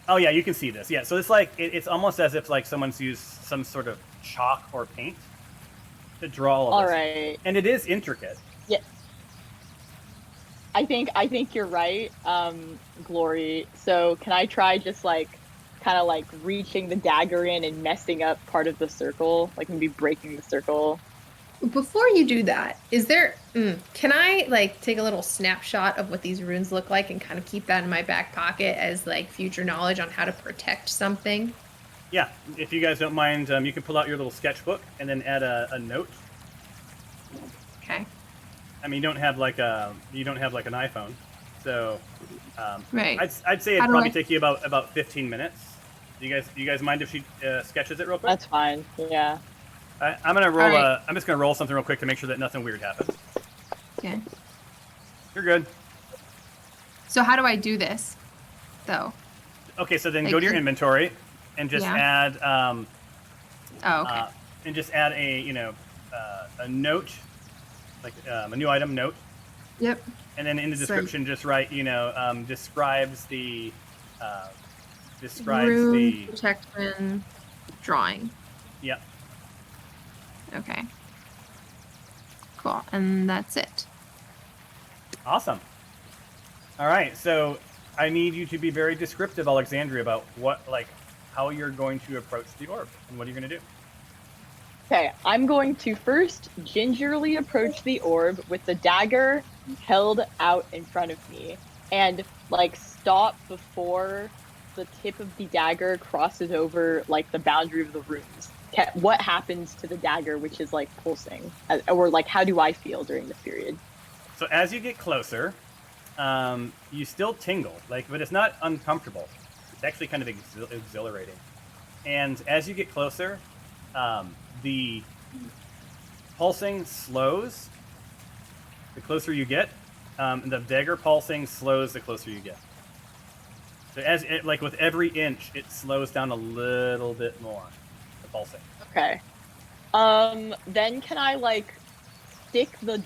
oh yeah, you can see this. Yeah. So it's like it's almost as if like someone's used some sort of chalk or paint to draw all of all this. right? And it is intricate. Yeah. I think you're right, Glory. So can I try just like kind of like reaching the dagger in and messing up part of the circle, like maybe breaking the circle? Before you do that, can I like take a little snapshot of what these runes look like and kind of keep that in my back pocket as like future knowledge on how to protect something? Yeah. If you guys don't mind, you can pull out your little sketchbook and then add a note. Okay. I mean, you don't have like an iPhone, so Right. I'd say it'd How do probably I- take you about 15 minutes. Do you guys mind if she sketches it real quick? That's fine. Yeah. I'm gonna roll. All right. I'm just gonna roll something real quick to make sure that nothing weird happens. Okay. You're good. So how do I do this, though? Okay, so then Like go to your your- inventory and just Yeah. add Oh, okay. and just add a note, like a new item note, Yep. and then in the So- description just write describes the Rune protection drawing. Yep. Okay. Cool. And that's it. Awesome. All right, so I need you to be very descriptive, Alexandria, about what how you're going to approach the orb and what you're going to do. Okay, I'm going to first gingerly approach the orb with the dagger held out in front of me and like stop before the tip of the dagger crosses over like the boundary of the rooms. What happens to the dagger which is like pulsing? Or like how do I feel during this period? So as you get closer, you still tingle, like, but it's not uncomfortable. It's actually kind of exhilarating. And as you get closer, the pulsing slows the closer you get, and the dagger pulsing slows the closer you get. So like with every inch, it slows down a little bit more, the pulsing. Okay. Then can I like stick the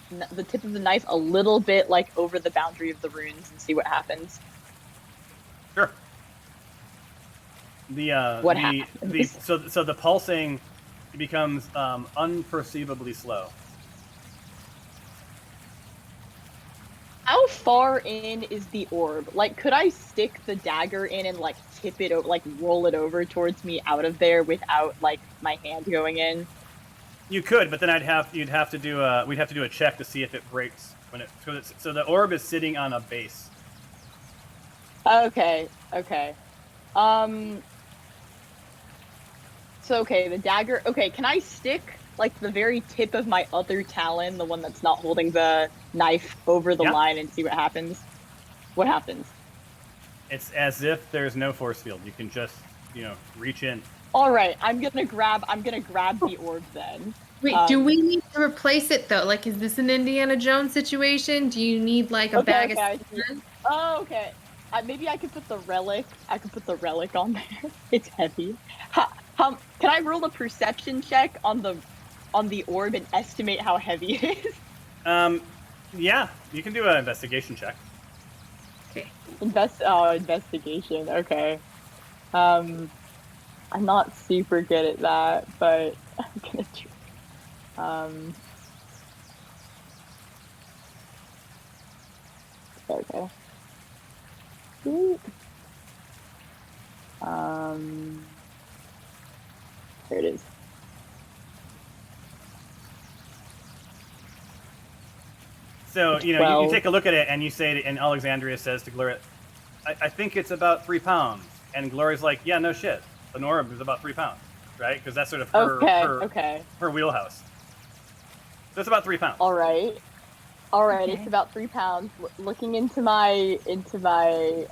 tip of the knife a little bit like over the boundary of the runes and see what happens? Sure. What happens? So the pulsing becomes unperceivably slow. How far in is the orb? Like, could I stick the dagger in and like tip it, like roll it over towards me out of there without like my hand going in? You could, but then we'd have to do a check to see if it breaks when so the orb is sitting on a base. Okay. So the dagger. Okay, can I stick like the very tip of my other talon, the one that's not holding the knife, over the line and see what happens? What happens? It's as if there's no force field. You can just, reach in. All right, I'm gonna grab the orb then. Wait, do we need to replace it though? Like, is this an Indiana Jones situation? Do you need like a bag of sand? Oh, okay. Maybe I could put the relic. On there. It's heavy. Can I roll a perception check on the orb and estimate how heavy it is? Yeah, you can do an investigation check. Okay. Investigation. Okay. I'm not super good at that, but I'm gonna try. Okay. There it is. So, you take a look at it and you say, and Alexandria says to Gloria, I think it's about 3 pounds. And Gloria's like, yeah, no shit. An orb is about 3 pounds, right? Because that's sort of her wheelhouse. So it's about 3 pounds. All right. Okay. It's about 3 pounds. Looking into my inventory.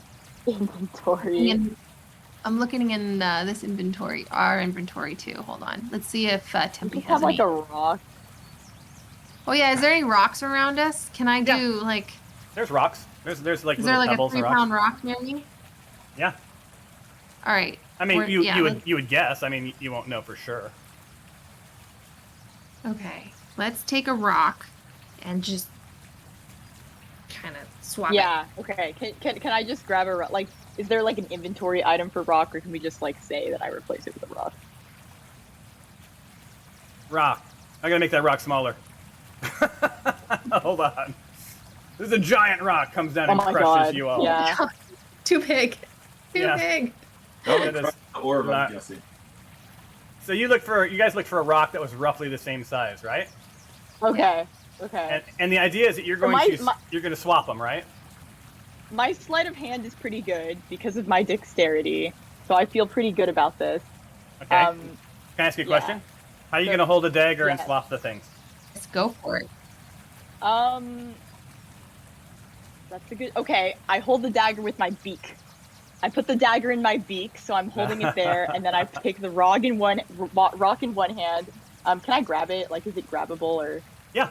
I'm looking in this inventory, our inventory too. Hold on. Let's see if Tempe has have like any. a rock. Oh yeah, is there any rocks around us? Can I do like? There's rocks. There's like is little there like pebbles a 3-pound rock near me? Yeah. All right. I mean, you would guess. I mean, you won't know for sure. Okay, let's take a rock and just kind of swap it. Yeah. Okay. Can I just grab a rock? Like, is there like an inventory item for rock, or can we just like say that I replace it with a rock? Rock. I'm gonna make that rock smaller. Hold on. There's a giant rock comes down and crushes you all. Yeah. Too big. Too big. The orb, I'm guessing. So you guys look for a rock that was roughly the same size, right? Okay. Okay. And the idea is that you're going to swap them, right? My sleight of hand is pretty good because of my dexterity, so I feel pretty good about this. Okay. Can I ask you a question? How are you going to hold a dagger and swap the things? Let's go for it. That's a good. Okay, I hold the dagger with my beak. I put the dagger in my beak, so I'm holding it there, and then I take the rock in one hand. Can I grab it? Like, is it grabbable or? Yeah.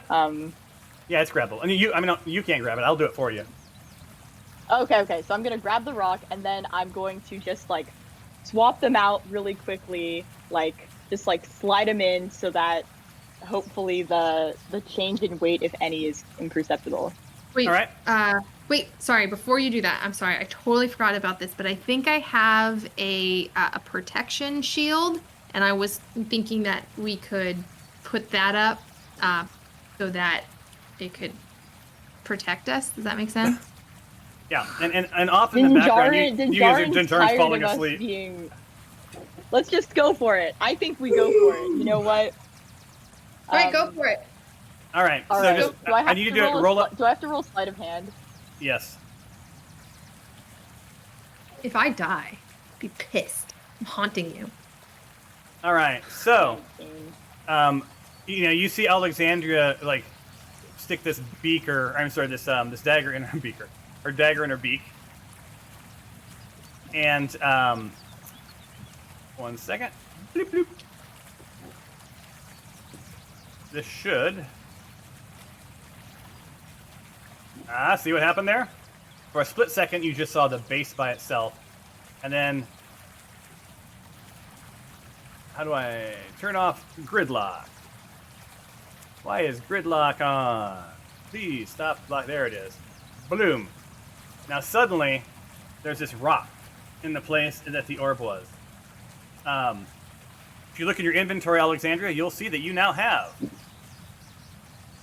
Yeah, it's grabbable. I mean, you can't grab it. I'll do it for you. Okay. So I'm gonna grab the rock, and then I'm going to just like swap them out really quickly, like just like slide them in so that hopefully the change in weight, if any, is imperceptible. Wait. All right. Wait. Sorry. Before you do that, I'm sorry. I totally forgot about this, but I think I have a protection shield, and I was thinking that we could put that up so that it could protect us. Does that make sense? Yeah, and off in the background, you guys are Dinjarin's falling asleep. Let's just go for it. I think we go for it. You know what? All right, go for it. All right. All So right. just, Do I have need to to do it. Roll up. Do I have to roll sleight of hand? Yes. If I die, be pissed. I'm haunting you. All right. So, you see Alexandria like stick this beaker. I'm sorry, this dagger in her beaker, or dagger in her beak. And 1 second. Bloop, bloop. This should. See what happened there? For a split second, you just saw the base by itself. And then, how do I turn off gridlock? Why is gridlock on? Please stop. There it is. Bloom. Now suddenly, there's this rock in the place that the orb was. If you look in your inventory, Alexandria, you'll see that you now have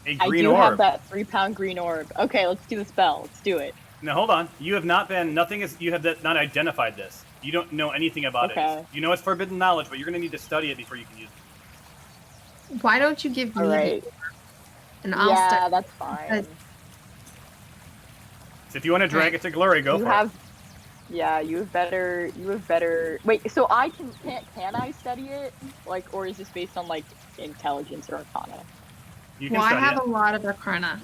a green orb. I do have that 3-pound green orb. Okay, let's do the spell. Let's do it. Now hold on. You have not been. Nothing is. You have not identified this. You don't know anything about it. You know it's forbidden knowledge, but you're going to need to study it before you can use it. Why don't you give me All right. and I'll study? That's fine. So if you want to drag it to glory, go for it. Yeah, you have better. Wait, so can I study it? Like, or is this based on like intelligence or arcana? You can well, study I have it. a lot of arcana.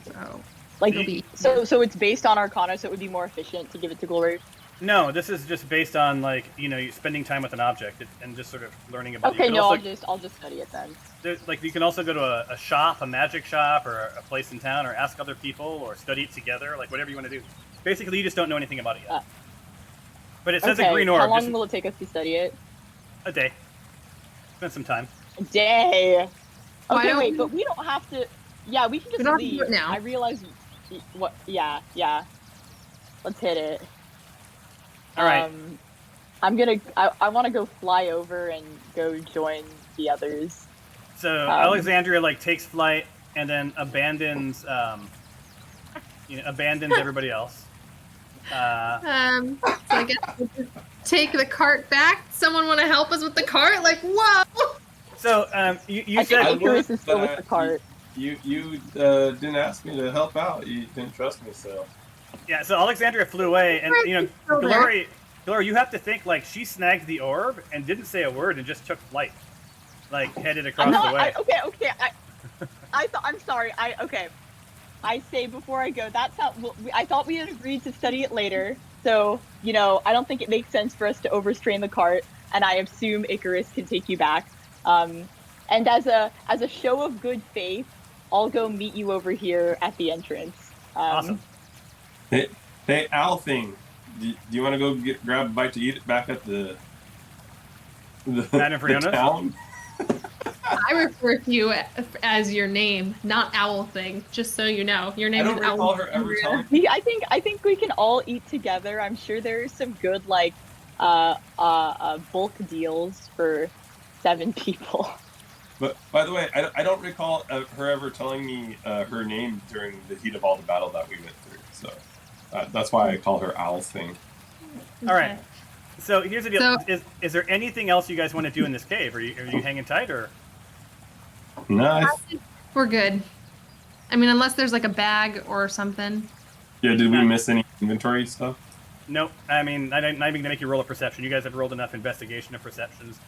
So like, so it's based on arcana, so it would be more efficient to give it to glory. No, this is just based on like you spending time with an object and just sort of learning about it. Okay, no, I'll just study it then. Like you can also go to a shop, a magic shop, or a place in town, or ask other people, or study it together, like whatever you want to do. Basically, you just don't know anything about it yet. But it says a green orb. How long will it take us to study it? A day. Spend some time. A day. Okay, Why wait, but we don't have to. Yeah, we can just don't leave. do it now. I realize. What? Yeah. Let's hit it. All right. I want to go fly over and go join the others. So Alexandria takes flight and then abandons everybody else. So I guess we'll just take the cart back. Someone want to help us with the cart? Like, whoa! So you said I think Icarus is still with the cart. You didn't ask me to help out. You didn't trust me, so. Yeah. So Alexandria flew away, and Glory, you have to think she snagged the orb and didn't say a word and just took flight, headed across the way. Okay. I'm sorry. I say before I go, that's how I thought we had agreed to study it later. So, I don't think it makes sense for us to overstrain the cart, and I assume Icarus can take you back. And as a show of good faith, I'll go meet you over here at the entrance. Awesome. Hey, Owl thing. Do you want to go grab a bite to eat it back at the town? I refer to you as your name, not Owl Thing. Just so you know, your name is Owl. Her ever telling. I think we can all eat together. I'm sure there's some good bulk deals for 7 people. But by the way, I don't recall her ever telling me her name during the heat of all the battle that we went through. So that's why I call her Owl Thing. All right. So here's the deal: is there anything else you guys want to do in this cave? Are you hanging tight or? No, we're good. I mean, unless there's a bag or something. Yeah. Did we miss any inventory stuff? Nope. I mean, I'm not even gonna make you roll a perception. You guys have rolled enough investigation and perceptions.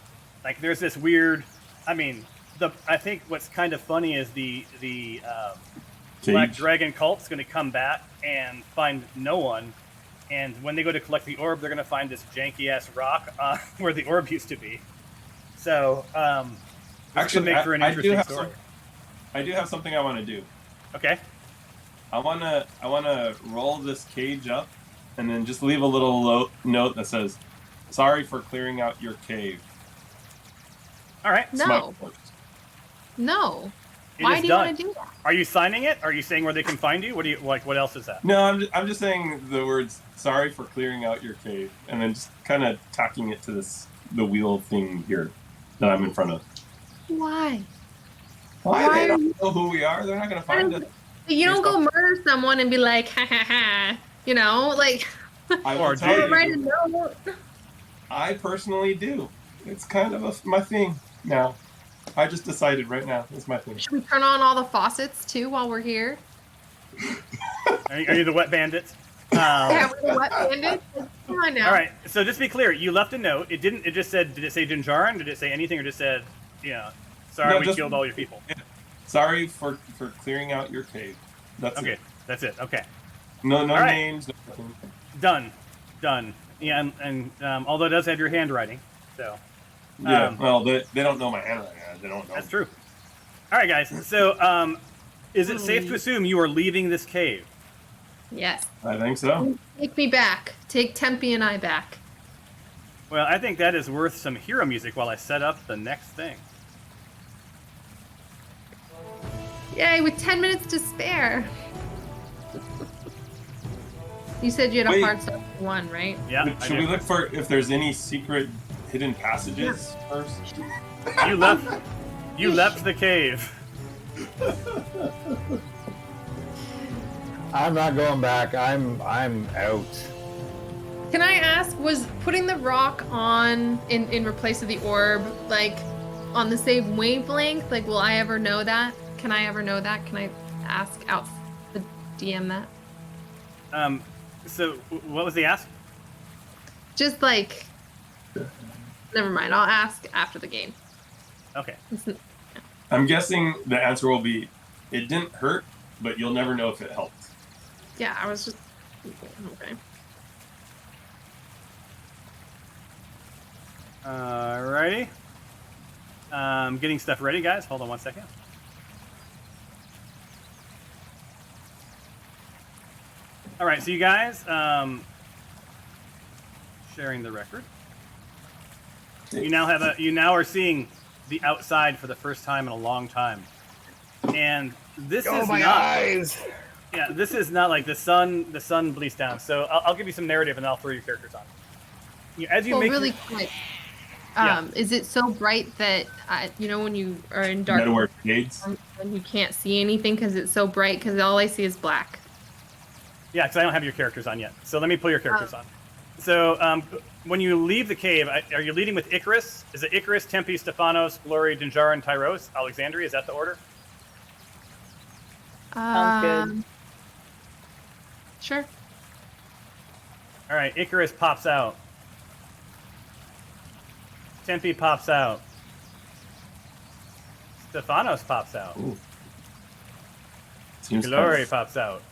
There's this weird. I mean, I think what's kind of funny is the Black Dragon cult's going to come back and find no one, and when they go to collect the orb, they're going to find this janky ass rock where the orb used to be. So, actually, make for an interesting story. I do have something I want to do. Okay. I wanna roll this cage up, and then just leave a little note that says, "Sorry for clearing out your cave." All right. No. No. Why do you want to do that? Are you signing it? Are you saying where they can find you? What do you like? What else is that? No, I'm just saying the words "sorry for clearing out your cave," and then just kind of tacking it to the wheel thing here that I'm in front of. Why? Why? They don't know who we are. They're not gonna find us. You don't go murder someone and be like, ha ha ha. I will or tell you. Write a note. I personally do. It's kind of my thing now. I just decided right now. It's my thing. Should we turn on all the faucets too while we're here? Are you the wet bandits? Yeah, we're the wet bandits. Come on now. All right. So just to be clear, you left a note. It didn't. It just said. Did it say Dinjarin? Did it say anything, or just said, sorry, No, we just- killed all your people? Sorry for clearing out your cave. That's Okay. it. That's it. Okay. No All right. names. Nothing. Done. Yeah, and although it does have your handwriting, so Yeah. Well, they don't know my handwriting. They don't know. that's true. All right, guys. So, is it safe to assume you are leaving this cave? Yes. I think so. Take me back. Take Tempe and I back. Well, I think that is worth some hero music while I set up the next thing. Yay, with 10 minutes to spare. You said you had a Wait. hard stop for 1, right? Yeah. But I should do. we look for if there's any secret hidden passages first? You left. You left the cave. I'm not going back. I'm out. Can I ask, was putting the rock on in replace of the orb, like, on the same wavelength? Like, will I ever know that? Can I ever know that? Can I ask out the DM that? So, what was the ask? Just like, never mind. I'll ask after the game. Okay. I'm guessing the answer will be, it didn't hurt, but you'll never know if it helped. Yeah, I was just okay. Alrighty. Getting stuff ready, guys. Hold on one second. All right, so you guys, sharing the record. You now are seeing the outside for the first time in a long time, and this is my not. eyes! Yeah, this is not like the sun. The sun bleeds down. So I'll give you some narrative, and I'll throw your characters on. As you Well, make really quick. Is it so bright that when you are in dark, Better wear shades. and you can't see anything because it's so bright? Because all I see is black. Yeah, because I don't have your characters on yet. So let me pull your characters on. So when you leave the cave, are you leading with Icarus? Is it Icarus, Tempe, Stephanos, Glory, Dinjarin, Tyros, Alexandria? Is that the order? Sounds good. Sure. All right, Icarus pops out. Tempe pops out. Stephanos pops out. Ooh. Seems Glory kind of- pops out.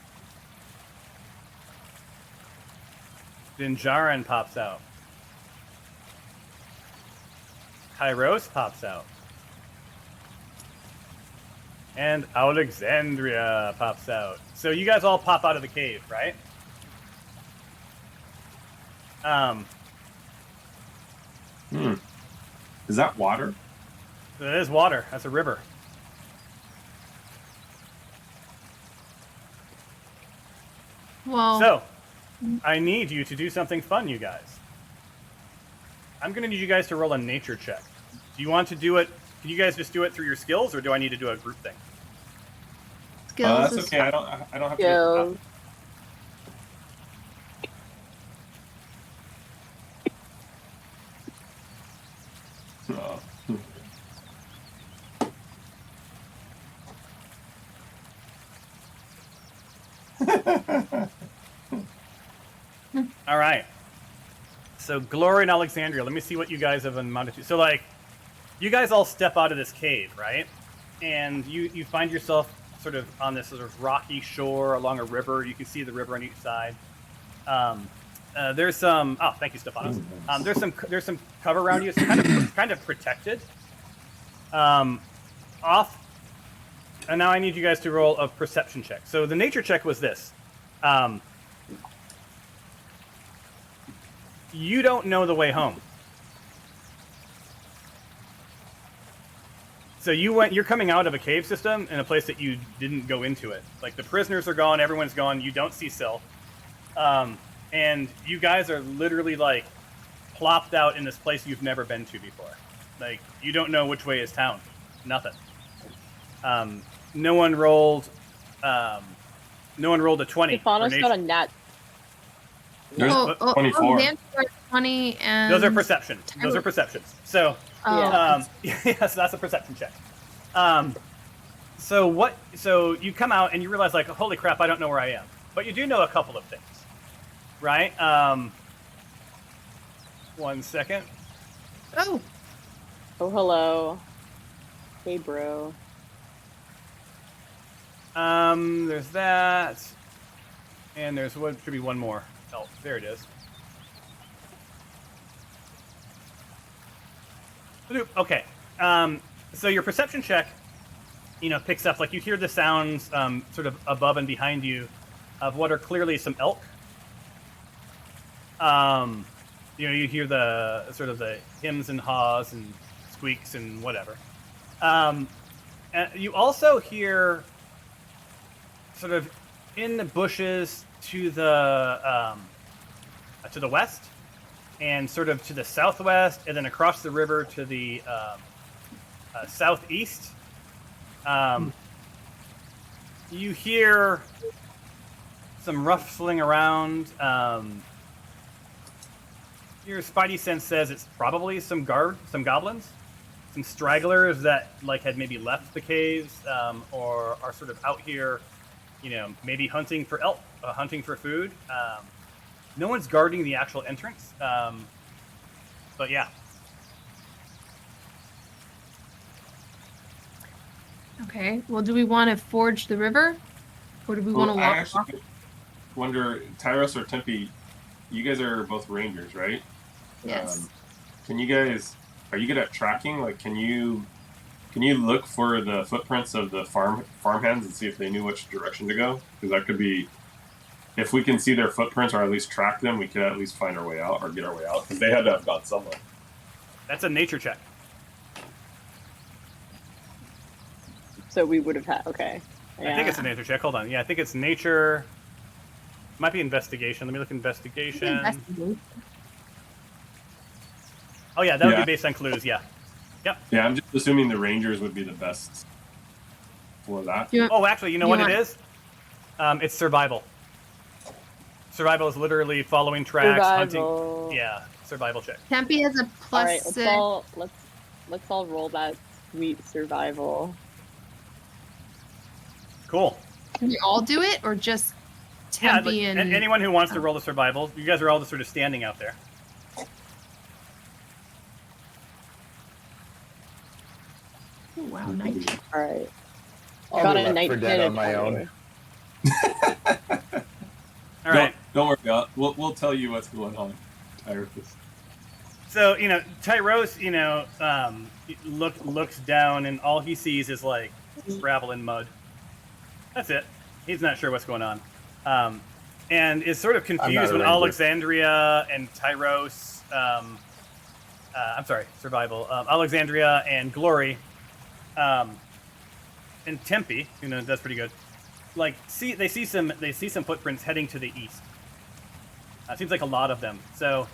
Dinjarin pops out. Tyros pops out. And Alexandria pops out. So you guys all pop out of the cave, right? Is that water? It is water. That's a river. Well, So, I need you to do something fun, you guys. I'm going to need you guys to roll a nature check. Do you want to do it? Can you guys just do it through your skills, or do I need to do a group thing? skills That's is okay. I don't have to. Skills. Oh. All right. So, Glory and Alexandria, let me see what you guys have amounted to. So, you guys all step out of this cave, right? And you find yourself sort of on this sort of rocky shore along a river. You can see the river on each side. There's some. Oh, thank you, Stephanos. There's some cover around you. It's kind of protected. Off. And now I need you guys to roll a perception check. So the nature check was this. You don't know the way home. So you're coming out of a cave system in a place that you didn't go into it. Like, the prisoners are gone, everyone's gone, you don't see Syl. And you guys are literally, plopped out in this place you've never been to before. Like, you don't know which way is town. Nothing. No one rolled a 20. for Stephanos nature. got a nat. There's Oh, 24. Xandria 20 and Those are perception. Those are perceptions. So, Oh, yeah, so that's a perception check. So you come out and you realize, like, holy crap, I don't know where I am. But you do know a couple of things, right? 1 second. oh, Oh, hello. Hey, bro. There's that. And there's what should be one more. Oh, there it is. Okay. So your perception check, picks up, like, you hear the sounds sort of above and behind you of what are clearly some elk. You hear the sort of the hems and haws and squeaks and whatever. And you also hear sort of in the bushes to the west, and sort of to the southwest, and then across the river to the southeast. You hear some rustling around. Your spidey sense says it's probably some goblins, some stragglers that like had maybe left the caves, or are sort of out here, maybe hunting for elk, hunting for food. No one's guarding the actual entrance, but yeah. okay. Well, do we want to forge the river, or do we want to I walk? actually wonder, Tyros or Tempe, you guys are both rangers, right? Yes. Are you good at tracking? Like, can you look for the footprints of the farmhands and see if they knew which direction to go? Because that could be, if we can see their footprints or at least track them, we could at least find our way out or get our way out, because they had to have gone somewhere. That's a nature check. So we would have had. Okay. Yeah. I think it's a nature check. Hold on. Yeah, I think it's nature. Might be investigation. Let me look at investigation. Oh yeah, that would be based on clues. Yeah. Yep. Yeah, I'm just assuming the rangers would be the best for that. Oh, actually, you know what it is? It's survival. Survival is literally following tracks, hunting. Yeah, survival check. Tempe has a plus All right, 6. let's all roll that sweet survival. Cool. Can we all do it, or just Tempe Yeah, and anyone who wants to roll the survival. You guys are all just sort of standing out there. Oh, wow, 19. All right. I'll Got be a left 19 for dead and on my own. All right. Don't worry about it. We'll tell you what's going on, Tyros. So, Tyros, looks down, and all he sees is, like, gravel and mud. That's it. He's not sure what's going on. And is sort of confused when Alexandria and Tyros, survival. Alexandria and Glory, and Tempe, that's pretty good. Like, they see some footprints heading to the east. Seems like a lot of them. So,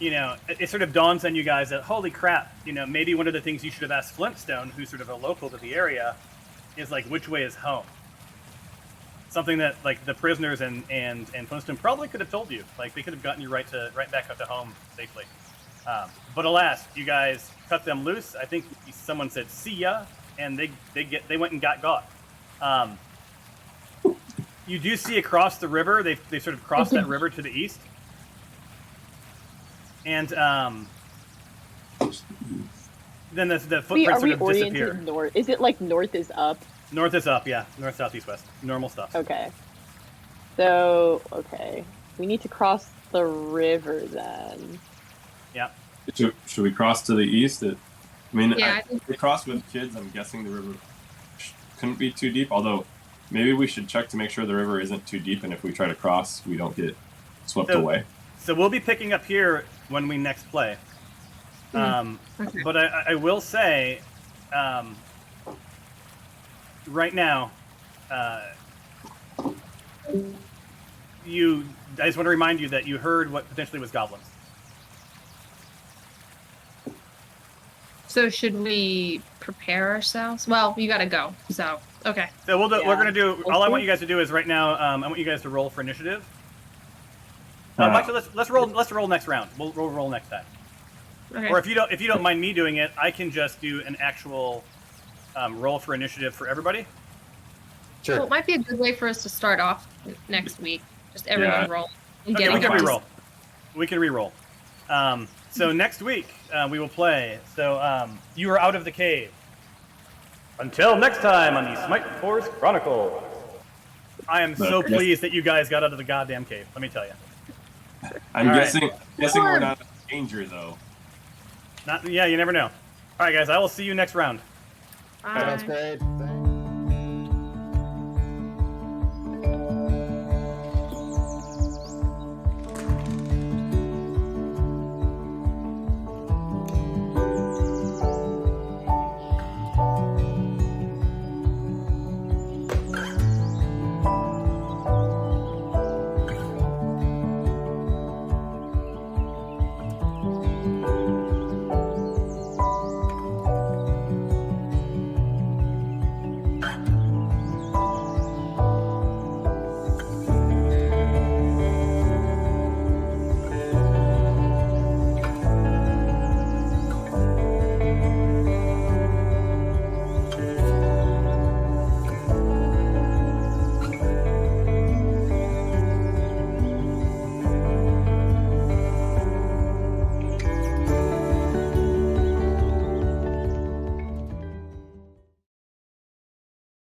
it sort of dawns on you guys that, holy crap, maybe one of the things you should have asked Flintstone, who's sort of a local to the area, is like, which way is home? Something that, like, the prisoners and Flintstone probably could have told you. Like, they could have gotten you right back up to home safely. But alas, you guys cut them loose. I think someone said "see ya," and they went and got. You do see across the river. They sort of crossed that river to the east, and then the footprints sort of disappear. North? Is it like north is up? North is up, yeah. North, south, east, west. Normal stuff. Okay. So, we need to cross the river then. Yeah. Should we cross to the east? If we cross with kids, I'm guessing the river couldn't be too deep, although maybe we should check to make sure the river isn't too deep, and if we try to cross, we don't get swept away. So we'll be picking up here when we next play. Okay. But I will say, right now, I just want to remind you that you heard what potentially was goblins. So should we prepare ourselves? Well, you gotta go. So okay. So we're gonna do. All I want you guys to do is right now. I want you guys to roll for initiative. Actually, let's roll next round. We'll roll next time. Okay. Or if you don't mind me doing it, I can just do an actual roll for initiative for everybody. Sure. Well, it might be a good way for us to start off next week. Just everyone Yeah. roll. And Okay, we can getting reroll. We can reroll. So next week we will play. So you are out of the cave. Until next time on the Smite Force Chronicle. I am so Okay. pleased that you guys got out of the goddamn cave. Let me tell you. I'm All right. guessing we're not in danger though. Yeah, you never know. All right, guys. I will see you next round. Bye. Sounds great. Thanks.